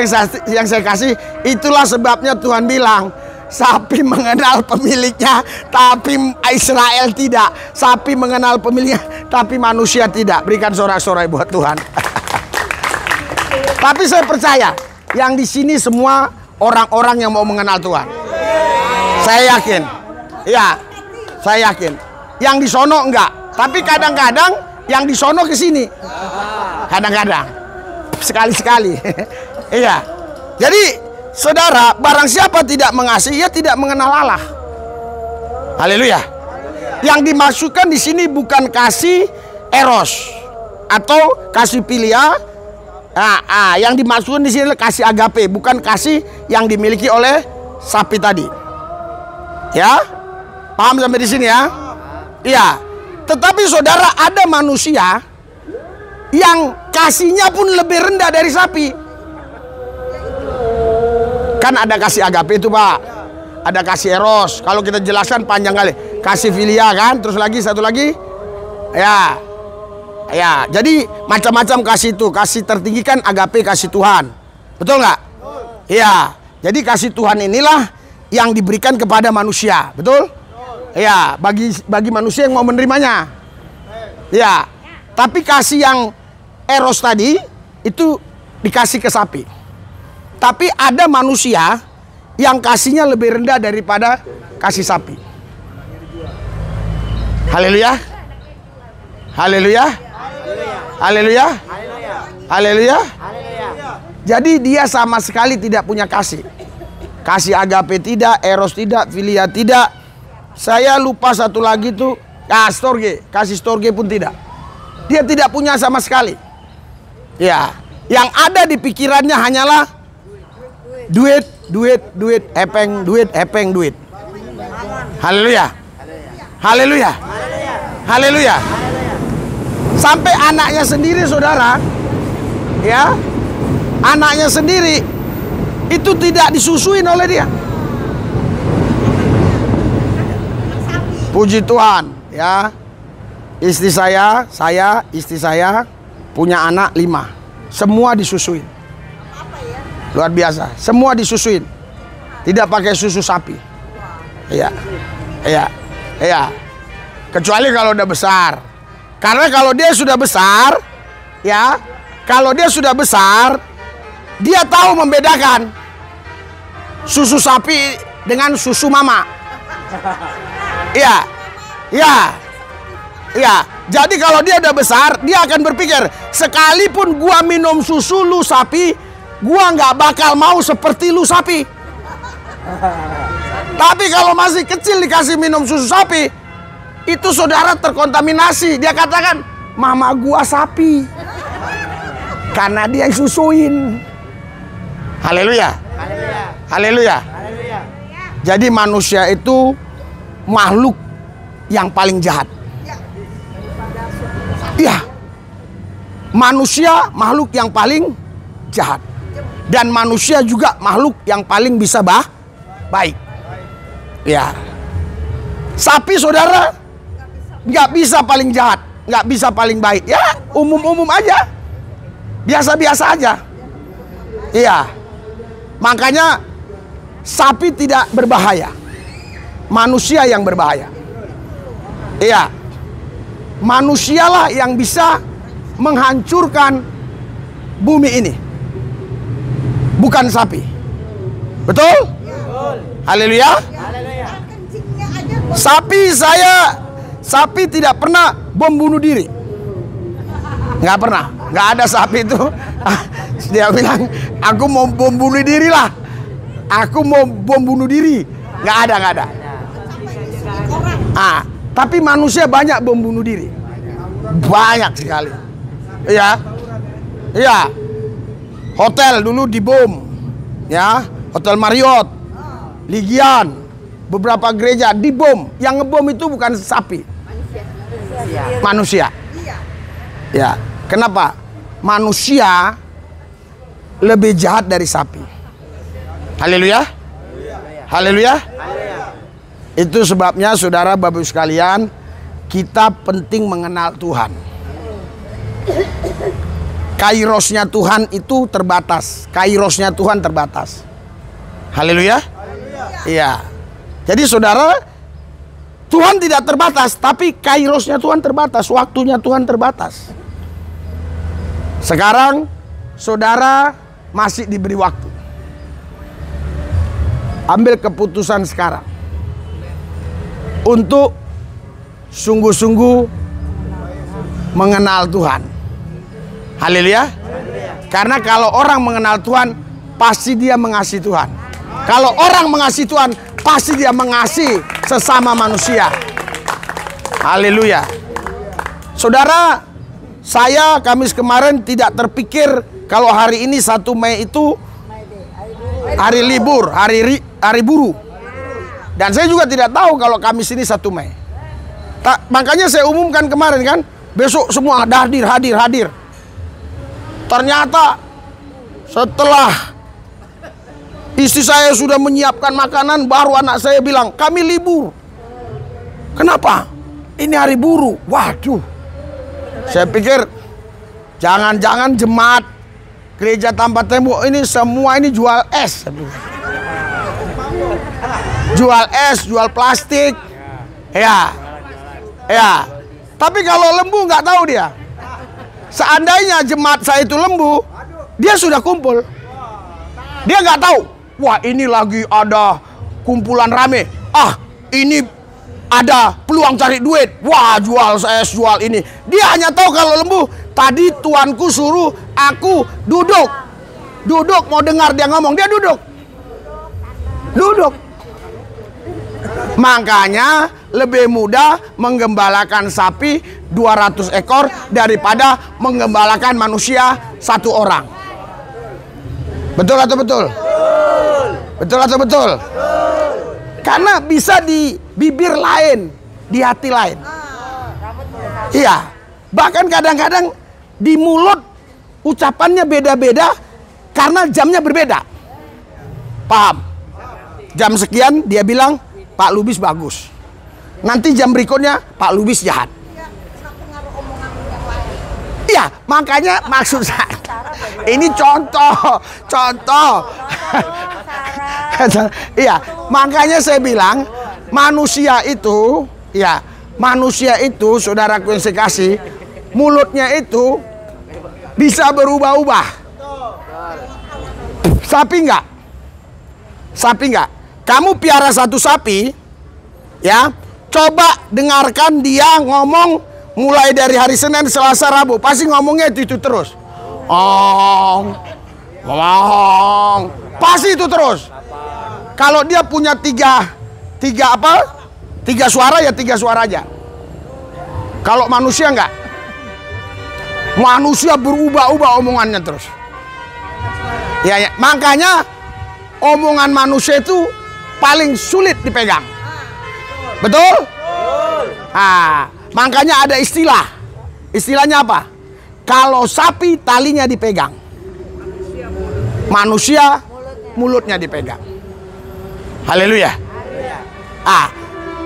yang saya kasih, itulah sebabnya Tuhan bilang, sapi mengenal pemiliknya, tapi Israel tidak. Sapi mengenal pemiliknya, tapi manusia tidak. Berikan sorak-sorai buat Tuhan. Tapi saya percaya, yang di sini semua orang-orang yang mau mengenal Tuhan. Saya yakin, ya, saya yakin. Yang di sono enggak, tapi kadang-kadang yang di sono ke sini. Kadang-kadang, sekali-sekali. Iya. Jadi, saudara, barang siapa tidak mengasihi, ia tidak mengenal Allah. Haleluya. Yang dimaksudkan di sini bukan kasih eros atau kasih filia. Yang dimaksudkan di sini adalah kasih agape, bukan kasih yang dimiliki oleh sapi tadi. Ya, paham sampai di sini ya? Iya. Tetapi saudara, ada manusia yang kasihnya pun lebih rendah dari sapi. Kan ada kasih agape itu, Pak. Ada kasih eros. Kalau kita jelaskan panjang kali. Kasih filia kan, terus lagi satu lagi. Ya. Ya, jadi macam-macam kasih itu. Kasih tertinggi kan agape, kasih Tuhan. Betul nggak? Iya. Jadi kasih Tuhan inilah yang diberikan kepada manusia. Betul? Ya, bagi manusia yang mau menerimanya. Ya. Tapi kasih yang eros tadi itu dikasih ke sapi. Tapi ada manusia yang kasihnya lebih rendah daripada kasih sapi. Haleluya. Haleluya. Haleluya. Haleluya. Jadi dia sama sekali tidak punya kasih. Kasih agape tidak, eros tidak, filia tidak. Saya lupa satu lagi tuh, storge, kasih storge pun tidak. Dia tidak punya sama sekali. Ya, yang ada di pikirannya hanyalah duit, duit, duit, hepeng, duit, hepeng, duit. Haleluya. Haleluya. Haleluya. Sampai anaknya sendiri, saudara, ya, anaknya sendiri itu tidak disusuin oleh dia. Puji Tuhan, ya. Istri istri saya punya anak 5. Semua disusuin. Luar biasa, semua disusuin. Tidak pakai susu sapi. Iya. Iya. Iya. Kecuali kalau udah besar. Karena kalau dia sudah besar, ya, kalau dia sudah besar, dia tahu membedakan susu sapi dengan susu mama. Iya. Iya. Iya. Jadi kalau dia udah besar, dia akan berpikir, sekalipun gua minum susu lu sapi, gua nggak bakal mau seperti lu sapi. Tapi kalau masih kecil dikasih minum susu sapi, itu saudara terkontaminasi. Dia katakan, mama gua sapi. Karena dia yang susuin. Haleluya. Haleluya. Jadi manusia itu makhluk yang paling jahat. Iya. Manusia makhluk yang paling jahat. Dan manusia juga makhluk yang paling bisa baik. Ya. Sapi, saudara, nggak bisa paling jahat, nggak bisa paling baik. Ya, umum-umum aja. Biasa-biasa aja. Iya. Makanya sapi tidak berbahaya. Manusia yang berbahaya. Iya. Manusialah yang bisa menghancurkan bumi ini. Bukan sapi. Betul? Haleluya. Sapi tidak pernah bom bunuh diri. Nggak pernah. Nggak ada sapi itu. Dia bilang, aku mau bom bunuh diri lah. Aku mau bom bunuh diri. Nggak ada. Tapi manusia banyak bom bunuh diri. Banyak sekali. Iya. Iya. Hotel dulu dibom, ya, Hotel Marriott, Legian, beberapa gereja dibom. Yang ngebom itu bukan sapi, manusia. Ya, kenapa? Manusia lebih jahat dari sapi. Haleluya, haleluya. Itu sebabnya saudara Bapak Ibu sekalian, kita penting mengenal Tuhan. Kairosnya Tuhan itu terbatas. Kairosnya Tuhan terbatas. Haleluya. Iya. Jadi saudara, Tuhan tidak terbatas, tapi kairosnya Tuhan terbatas, waktunya Tuhan terbatas. Sekarang saudara masih diberi waktu. Ambil keputusan sekarang untuk sungguh-sungguh mengenal Tuhan. Haleluya. Karena kalau orang mengenal Tuhan, pasti dia mengasihi Tuhan. Kalau orang mengasihi Tuhan, pasti dia mengasihi sesama manusia. Haleluya. Saudara, saya Kamis kemarin tidak terpikir kalau hari ini 1 Mei itu hari libur, hari buruh. Dan saya juga tidak tahu kalau Kamis ini 1 Mei. Makanya saya umumkan kemarin kan, besok semua hadir. Ternyata setelah istri saya sudah menyiapkan makanan, baru anak saya bilang, kami libur. Kenapa? Ini hari buruh. Waduh. Saya pikir jangan-jangan jemaat gereja tanpa tembok ini semua ini jual es. Jual es, jual plastik. Ya. Tapi kalau lembu nggak tahu dia. Seandainya jemaat saya itu lembu, dia sudah kumpul. Dia nggak tahu. Wah, ini lagi ada kumpulan rame. Ini ada peluang cari duit. Wah, jual saya jual ini. Dia hanya tahu kalau lembu. Tadi tuanku suruh aku duduk. Duduk mau dengar dia ngomong. Dia duduk. Makanya lebih mudah menggembalakan sapi 200 ekor daripada menggembalakan manusia 1 orang. Betul atau betul? Betul atau betul? Karena bisa di bibir lain, di hati lain. Iya. Bahkan kadang-kadang di mulut ucapannya beda-beda karena jamnya berbeda. Paham? Jam sekian dia bilang Pak Lubis bagus. Nanti jam berikutnya Pak Lubis jahat. Iya, makanya maksud saya ini contoh. Iya, makanya saya bilang manusia itu, saudaraku yang saya kasih, mulutnya itu bisa berubah-ubah. Sapi enggak? Kamu piara satu sapi, ya, coba dengarkan dia ngomong mulai dari hari Senin, Selasa, Rabu, pasti ngomongnya itu terus. Pasti itu terus. Kalau dia punya tiga suara ya 3 suara aja. Kalau manusia enggak. Manusia berubah-ubah omongannya terus. Ya, makanya omongan manusia itu paling sulit dipegang. Betul? Makanya ada istilah. Istilahnya apa? Kalau sapi talinya dipegang, manusia mulutnya dipegang. Haleluya.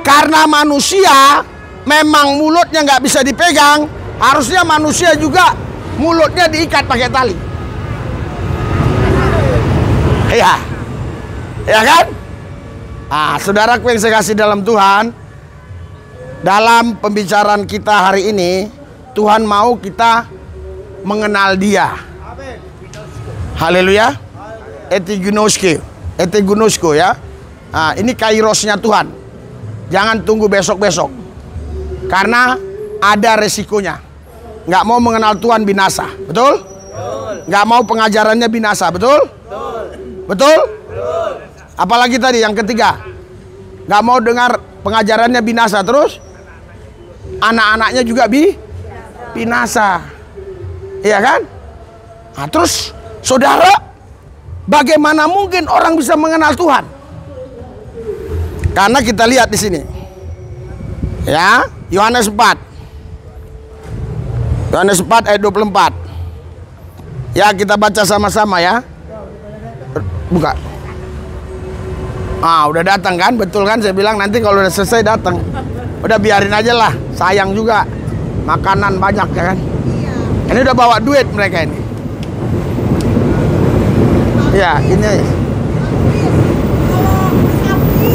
Karena manusia memang mulutnya nggak bisa dipegang, harusnya manusia juga mulutnya diikat pakai tali. Ya kan? Saudaraku yang saya kasih dalam Tuhan, dalam pembicaraan kita hari ini, Tuhan mau kita mengenal Dia. Haleluya. Etignosko ya. Ini kairosnya Tuhan. Jangan tunggu besok-besok. Karena ada resikonya. Nggak mau mengenal Tuhan binasa. Betul? Nggak mau pengajarannya binasa. Betul? Betul? Apalagi tadi yang ketiga, nggak mau dengar pengajarannya binasa, terus anak-anaknya juga binasa, iya kan? Terus Saudara, bagaimana mungkin orang bisa mengenal Tuhan? Karena kita lihat di sini. Ya, Yohanes 4. Yohanes 4 ayat 24. Ya, kita baca sama-sama ya. Buka. Ah, udah datang kan? Betul kan? Saya bilang nanti kalau udah selesai datang. Udah biarin aja lah. Sayang juga. Makanan banyak ya kan? Ini udah bawa duit mereka ini. Ya, ini. Kalau sapi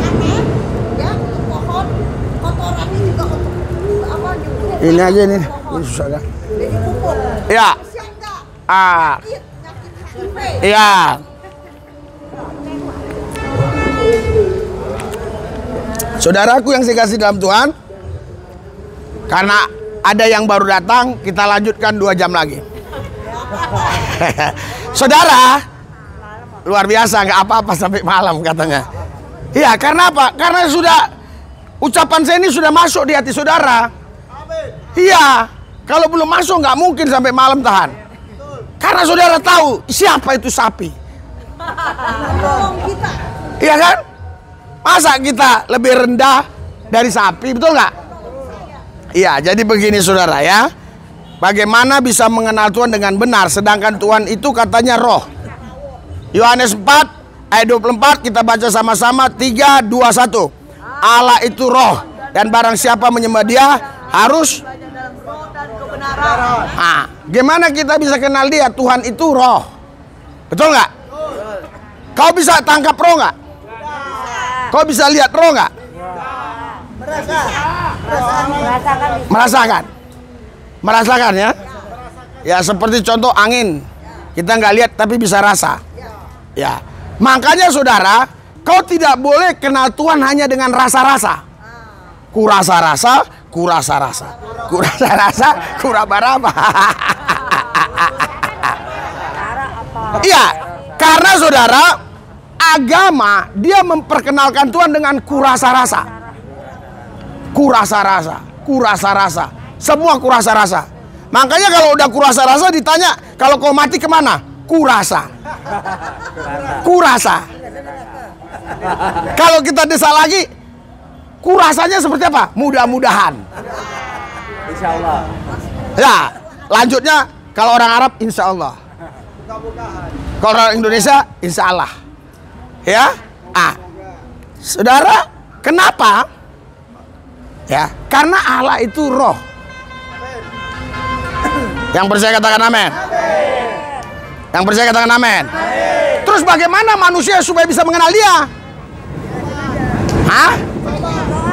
aneh, ya untuk pohon, kotorannya juga untuk apa juga. Ini aja nih. Ini susah kan? Jadi pupuk. Ya. Siap enggak? Nyakit HIV. Iya. Saudaraku yang saya kasih dalam Tuhan, karena ada yang baru datang, kita lanjutkan 2 jam lagi. Saudara, luar biasa, nggak apa-apa sampai malam katanya. Iya, karena apa? Karena sudah ucapan saya ini sudah masuk di hati saudara. Iya, kalau belum masuk nggak mungkin sampai malam tahan. Karena saudara tahu siapa itu sapi. Iya kan? Masa kita lebih rendah dari sapi, betul nggak? Iya, jadi begini saudara ya. Bagaimana bisa mengenal Tuhan dengan benar, sedangkan Tuhan itu katanya roh. Yohanes 4 ayat 24, kita baca sama-sama. 3, 2, 1. Allah itu roh, dan barang siapa menyembah dia harus. Nah, gimana kita bisa kenal dia? Tuhan itu roh, betul nggak? Kau bisa tangkap roh nggak? Kau bisa lihat roh nggak? Merasakan ya? Ya seperti contoh angin, kita nggak lihat tapi bisa rasa. Ya, makanya saudara, kau tidak boleh kenal Tuhan hanya dengan rasa-rasa. Kurasa-rasa, kurasa-rasa, kurasa-rasa, kuraba-raba. Iya, karena saudara, agama dia memperkenalkan Tuhan dengan kurasa-rasa. Kurasa-rasa, kurasa-rasa, semua kurasa-rasa. Makanya kalau udah kurasa-rasa ditanya, kalau kau mati kemana? Kurasa. Kurasa. Kalau kita desa lagi, kurasanya seperti apa? Mudah-mudahan. Insya Allah. Ya, lanjutnya kalau orang Arab insya Allah. Kalau orang Indonesia insya Allah. Ya, saudara, kenapa? Ya, karena Allah itu roh. Yang percaya katakan amin. Yang percaya katakan amin. Terus bagaimana manusia supaya bisa mengenal dia? Hah?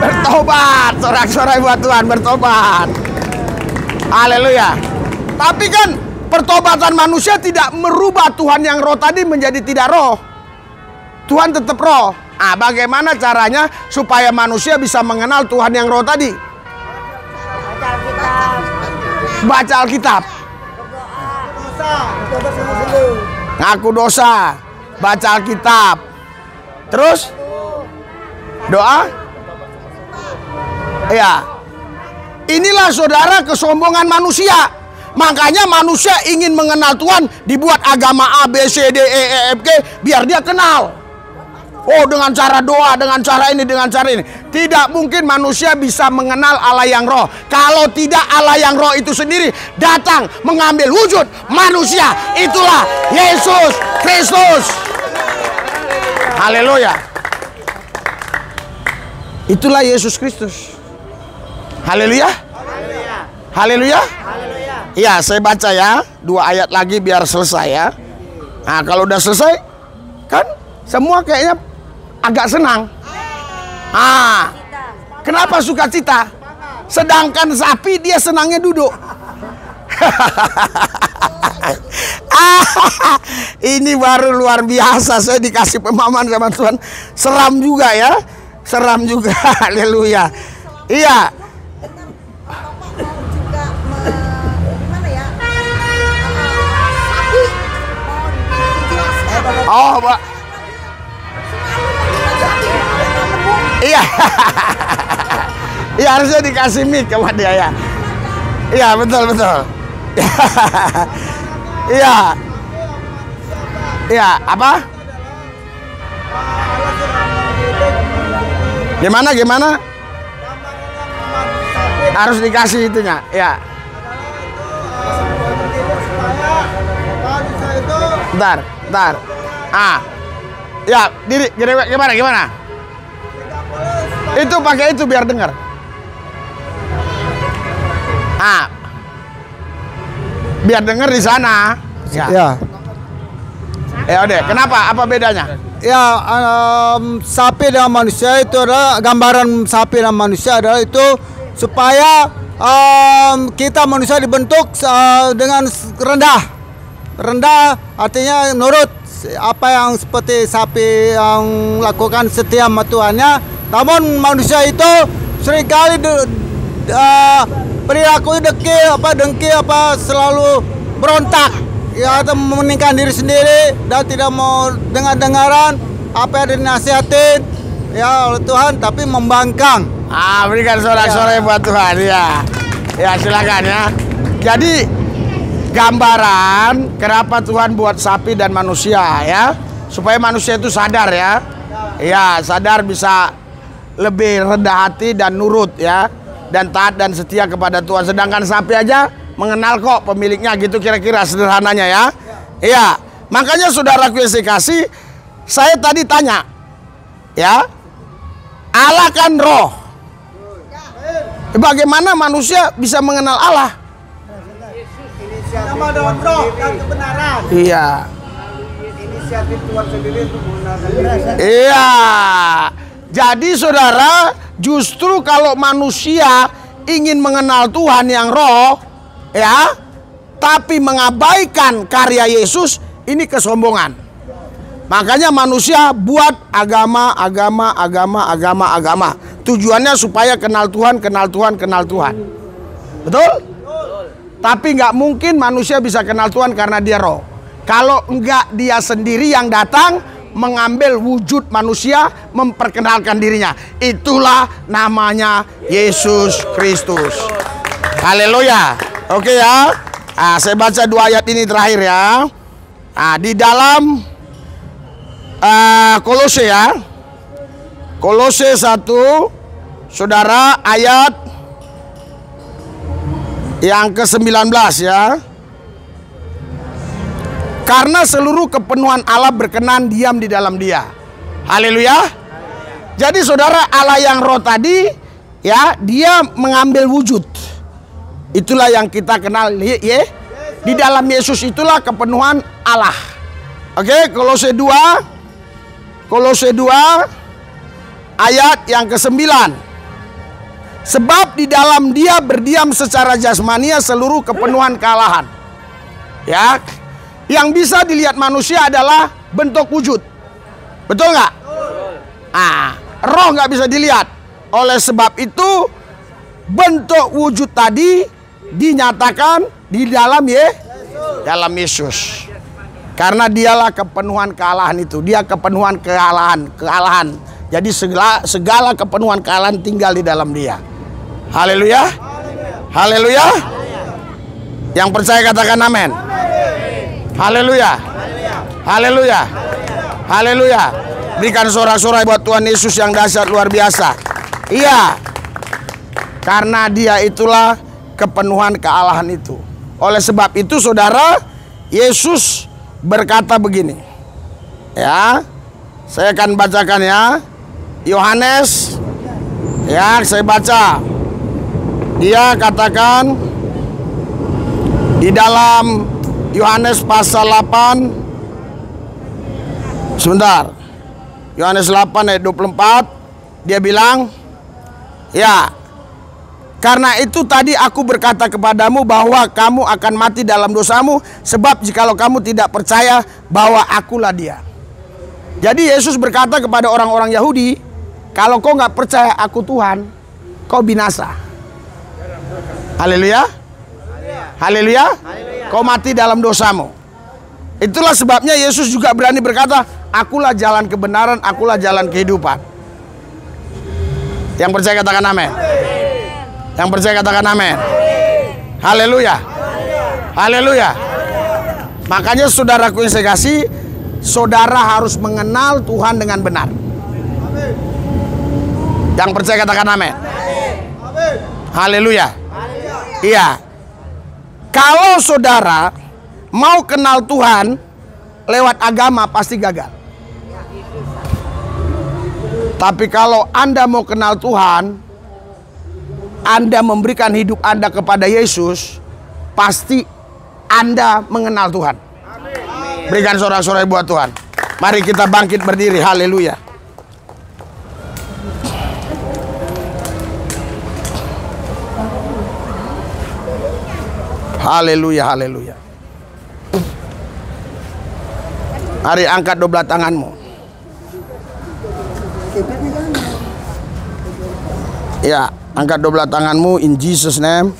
Bertobat, sorak-sorai buat Tuhan, bertobat. Haleluya. Tapi kan pertobatan manusia tidak merubah Tuhan yang roh tadi menjadi tidak roh. Tuhan tetap roh. Bagaimana caranya supaya manusia bisa mengenal Tuhan yang roh tadi? Baca Alkitab. Ngaku dosa. Baca Alkitab. Terus doa. Ya. Inilah saudara kesombongan manusia. Makanya manusia ingin mengenal Tuhan, dibuat agama A, B, C, D, E, F, G biar dia kenal. Oh, dengan cara doa, dengan cara ini, dengan cara ini. Tidak mungkin manusia bisa mengenal Allah yang roh. Kalau tidak, Allah yang roh itu sendiri datang mengambil wujud manusia. Itulah Yesus Kristus. Haleluya. Itulah Yesus Kristus. Haleluya. Haleluya. Iya, saya baca ya 2 ayat lagi biar selesai ya. Nah, kalau udah selesai kan semua kayaknya agak senang. Kenapa sukacita? Sedangkan sapi dia senangnya duduk. Ini baru luar biasa. Saya dikasih pemahaman sama Tuhan. Seram juga ya. Seram juga. Haleluya. Iya. Oh, Pak. Iya. Iya, harusnya dikasih mic sama dia ya. Iya, betul. Iya. Iya, apa? Gimana? Harus dikasih itunya, ya. Bentar. Ya, gimana? Itu pakai itu biar dengar. Biar dengar di sana. Ya. Ya udah, kenapa? Apa bedanya? Ya, sapi dengan manusia itu adalah gambaran sapi dan manusia adalah itu supaya kita manusia dibentuk dengan rendah artinya nurut apa yang seperti sapi yang lakukan setia sama Tuhannya. Namun manusia itu seringkali perilaku dengki selalu berontak, ya, atau mementingkan diri sendiri dan tidak mau dengar-dengaran apa yang dinasihatin ya oleh Tuhan, tapi membangkang. Berikan sorak-sorai buat Tuhan, ya. Ya, silakan ya. Jadi gambaran kenapa Tuhan buat sapi dan manusia, ya, supaya manusia itu sadar, ya. Ya, sadar bisa lebih rendah hati dan nurut, ya, dan taat dan setia kepada Tuhan. Sedangkan sapi aja mengenal kok pemiliknya, gitu kira-kira sederhananya, ya. Iya, makanya saudaraku yang saya kasih, saya tadi tanya, ya, Allah kan roh. Bagaimana manusia bisa mengenal Allah? Nama dalam roh dan kebenaran. Iya. Inisiatif Tuhan sendiri untuk mengenal. Iya. Jadi saudara, justru kalau manusia ingin mengenal Tuhan yang roh, ya, tapi mengabaikan karya Yesus, ini kesombongan. Makanya manusia buat agama. Tujuannya supaya kenal Tuhan. Betul? Tapi nggak mungkin manusia bisa kenal Tuhan karena dia roh. Kalau enggak dia sendiri yang datang mengambil wujud manusia, memperkenalkan dirinya. Itulah namanya Yesus Kristus. Haleluya. Oke ya. Saya baca 2 ayat ini terakhir ya. Di dalam Kolose ya. Kolose 1, saudara, ayat yang ke-19 ya. Karena seluruh kepenuhan Allah berkenan diam di dalam dia. Haleluya. Jadi saudara, Allah yang roh tadi, ya, dia mengambil wujud. Itulah yang kita kenal, ya. Di dalam Yesus itulah kepenuhan Allah. Oke, Kolose 2 ayat yang ke-9. Sebab di dalam dia berdiam secara jasmania seluruh kepenuhan kealahan. Ya. Yang bisa dilihat manusia adalah bentuk wujud. Betul nggak? Roh nggak bisa dilihat. Oleh sebab itu bentuk wujud tadi dinyatakan di dalam dalam Yesus. Karena dialah kepenuhan kealahan itu. Dia kepenuhan kealahan. Jadi segala kepenuhan kealahan tinggal di dalam dia. Haleluya. Haleluya. Yang percaya katakan amin. Haleluya. Haleluya. Haleluya. Berikan sorak-sorai buat Tuhan Yesus yang dahsyat luar biasa. Iya. Karena dia itulah kepenuhan kealahan itu. Oleh sebab itu saudara, Yesus berkata begini. Ya. Saya akan bacakan ya. Yohanes, ya, saya baca. Dia katakan di dalam Yohanes pasal 8. Sebentar. Yohanes 8 ayat 24. Dia bilang, ya, karena itu tadi aku berkata kepadamu bahwa kamu akan mati dalam dosamu, sebab jikalau kamu tidak percaya bahwa akulah dia. Jadi Yesus berkata kepada orang-orang Yahudi, kalau kau nggak percaya aku Tuhan, kau binasa. Haleluya. Haleluya. Kau mati dalam dosamu. Itulah sebabnya Yesus juga berani berkata, akulah jalan kebenaran, akulah jalan kehidupan. Yang percaya katakan amin. Yang percaya katakan amin. Haleluya. Haleluya. Makanya saudaraku yang saya kasih, saudara harus mengenal Tuhan dengan benar. Yang percaya katakan amin. Haleluya. Iya. Kalau saudara mau kenal Tuhan lewat agama pasti gagal. Tapi kalau Anda mau kenal Tuhan, Anda memberikan hidup Anda kepada Yesus, pasti Anda mengenal Tuhan. Berikan sorak-sorai buat Tuhan. Mari kita bangkit berdiri. Haleluya. Haleluya, haleluya. Mari angkat dua tanganmu. Ya, angkat dua tanganmu in Jesus name.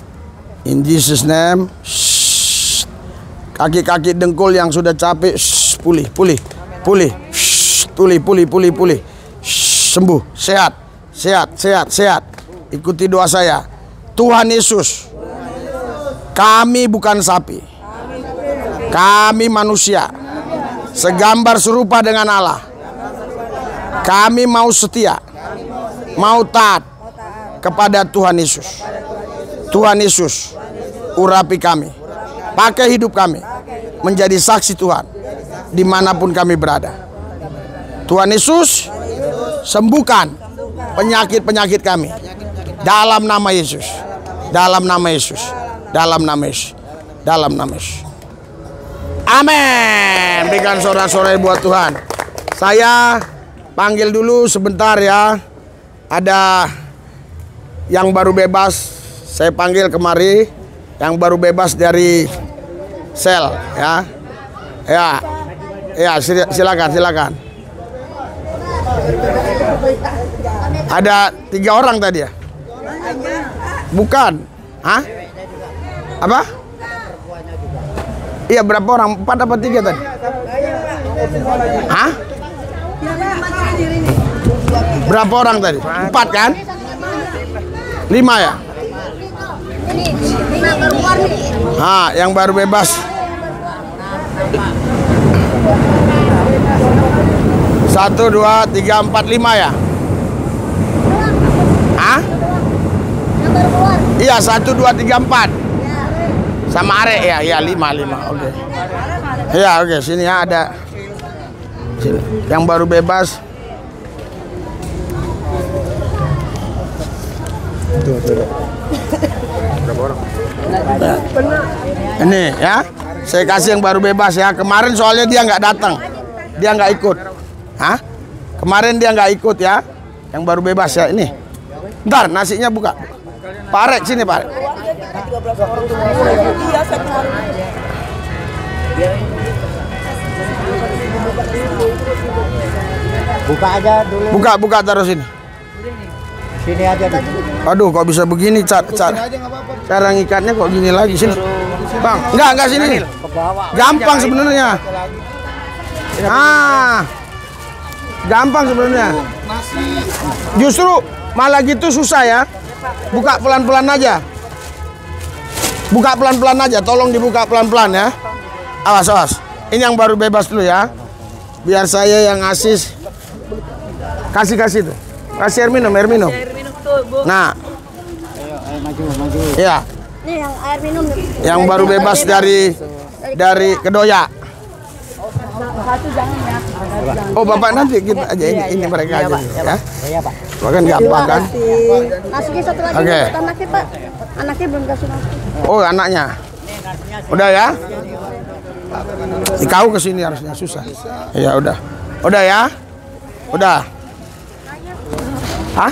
In Jesus name. Kaki-kaki dengkul yang sudah capek, pulih, pulih, pulih, pulih. Sembuh, sehat, sehat, sehat, sehat. Ikuti doa saya. Tuhan Yesus, kami bukan sapi, kami manusia, segambar serupa dengan Allah. Kami mau setia, mau taat kepada Tuhan Yesus. Tuhan Yesus, urapi kami, pakai hidup kami menjadi saksi Tuhan dimanapun kami berada. Tuhan Yesus, sembuhkan penyakit-penyakit kami dalam nama Yesus, dalam nama Yesus, dalam nama Yesus, dalam nama Yesus. Amin. Berikan sorak-sorai buat Tuhan. Saya panggil dulu sebentar ya. Ada yang baru bebas, saya panggil kemari. Yang baru bebas dari sel ya. Ya, silakan. Ada 3 orang tadi ya? Bukan. Hah? Apa? Iya, berapa orang? 4 apa 3 tadi? Hah? Berapa orang tadi? 4 kan? 5 ya? Yang baru bebas. 1, 2, 3, 4, 5 ya? Hah? Iya, 1, 2, 3, 4. Sama Are ya? Iya, 5. Oke. Iya, oke. Sini ya ada. Sini. Yang baru bebas. Tuh. Berapa orang? Ini ya. Saya kasih yang baru bebas ya. Kemarin soalnya dia nggak datang. Dia nggak ikut. Hah? Kemarin dia nggak ikut ya. Yang baru bebas ya. Ini. Ntar nasinya buka. Pak Arek, sini Pak Arek. Buka aja dulu. Buka taruh sini. Sini aja dulu. Aduh, kok bisa begini cara ngikatnya kok gini lagi sini. Bang, enggak sini. Gampang sebenarnya. Gampang sebenarnya. Justru malah gitu susah ya. Buka pelan-pelan aja. Buka pelan-pelan aja. Tolong dibuka pelan-pelan ya. Awas. Ini yang baru bebas dulu ya. Biar saya yang kasih tuh. Kasih air minum. Nah. Maju. Iya. Ini yang air minum. Yang baru bebas dari Kedoya. Satu jangan ya. Oh, Bapak nanti kita aja ini mereka aja ya. Iya, Pak. Bahkan gampang kan? Masukin satu lagi Oke. buat anaknya, Pak. Anaknya belum kasih nasi. Oh, anaknya. Udah ya? Kau ke sini harusnya susah. Iya, udah. Udah ya? Udah. Hah?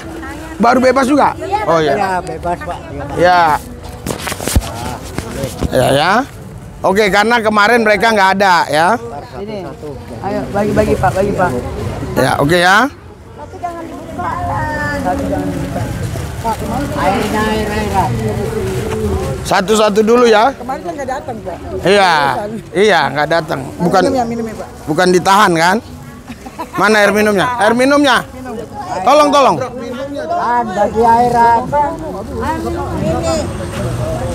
Baru bebas juga? Oh iya. Ya, bebas, Pak. Ya. Ya. Oke, karena kemarin mereka nggak ada ya. Ini. Ayo bagi Pak. Ya, oke ya. Tapi jangan dibuka. Air. Satu-satu dulu ya. Kemarin kan nggak datang, Pak. Iya, nggak datang. Minum ya, Pak. Bukan ditahan kan? Mana air minumnya? Air minumnya. Tolong. Bagi airan.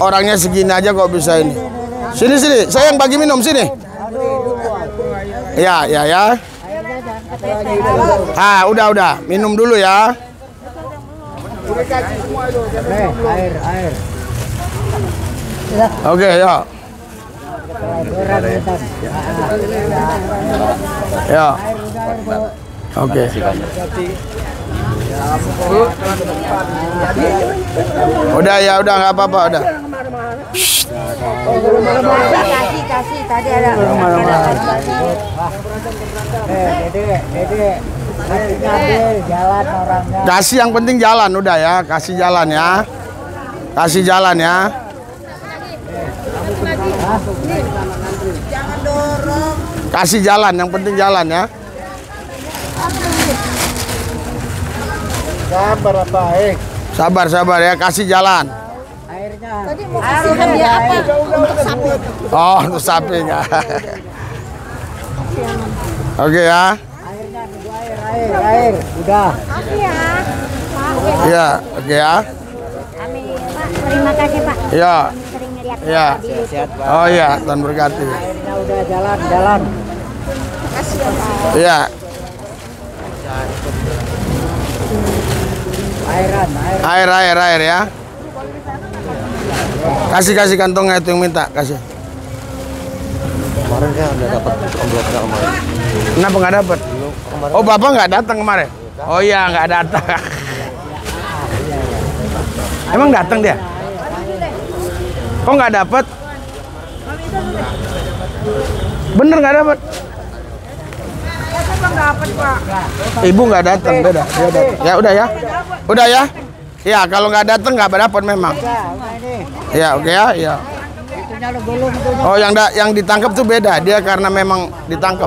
Orangnya segini aja kok bisa ini. Sini sini, saya yang bagi minum sini. Ya. Ah, udah, minum dulu ya. Air. Oke, ya. Ya. Oke. Udah nggak apa-apa udah. Kasih tadi ada. Dede. Ngambil jalan orangnya. Kasih yang penting jalan udah ya, kasih jalan ya. Kasih jalan ya. Jangan dorong. Kasih jalan, yang penting jalan ya. Sabar ya, kasih jalan. Airnya. Tadi mau kasih hadiah apa? Untuk sapi. Oh, untuk sapi ya. Oke ya. Airnya nunggu air. Udah. Makasih ya. Iya, oke ya. Amin. Pak, terima kasih Pak. Iya. Sering ngeliat Iya. Sehat, Pak. Oh iya, Tuhan berkati. Airnya udah jalan. Makasih ya Pak. Iya. Air ya. Kasih kantongnya itu yang minta, kasih. Kemarin kan udah dapat amplopnya kemarin. Kenapa nggak dapat? Oh, Bapak nggak datang kemarin? Oh iya, nggak datang. Emang datang dia? Kok nggak dapat? Bener nggak dapat? Ibu nggak datang, beda. Dia datang. Ya udah ya. Ya kalau nggak datang nggak dapat memang. Ya oke ya. Ya. Oh yang ditangkap tuh beda, dia karena memang ditangkap.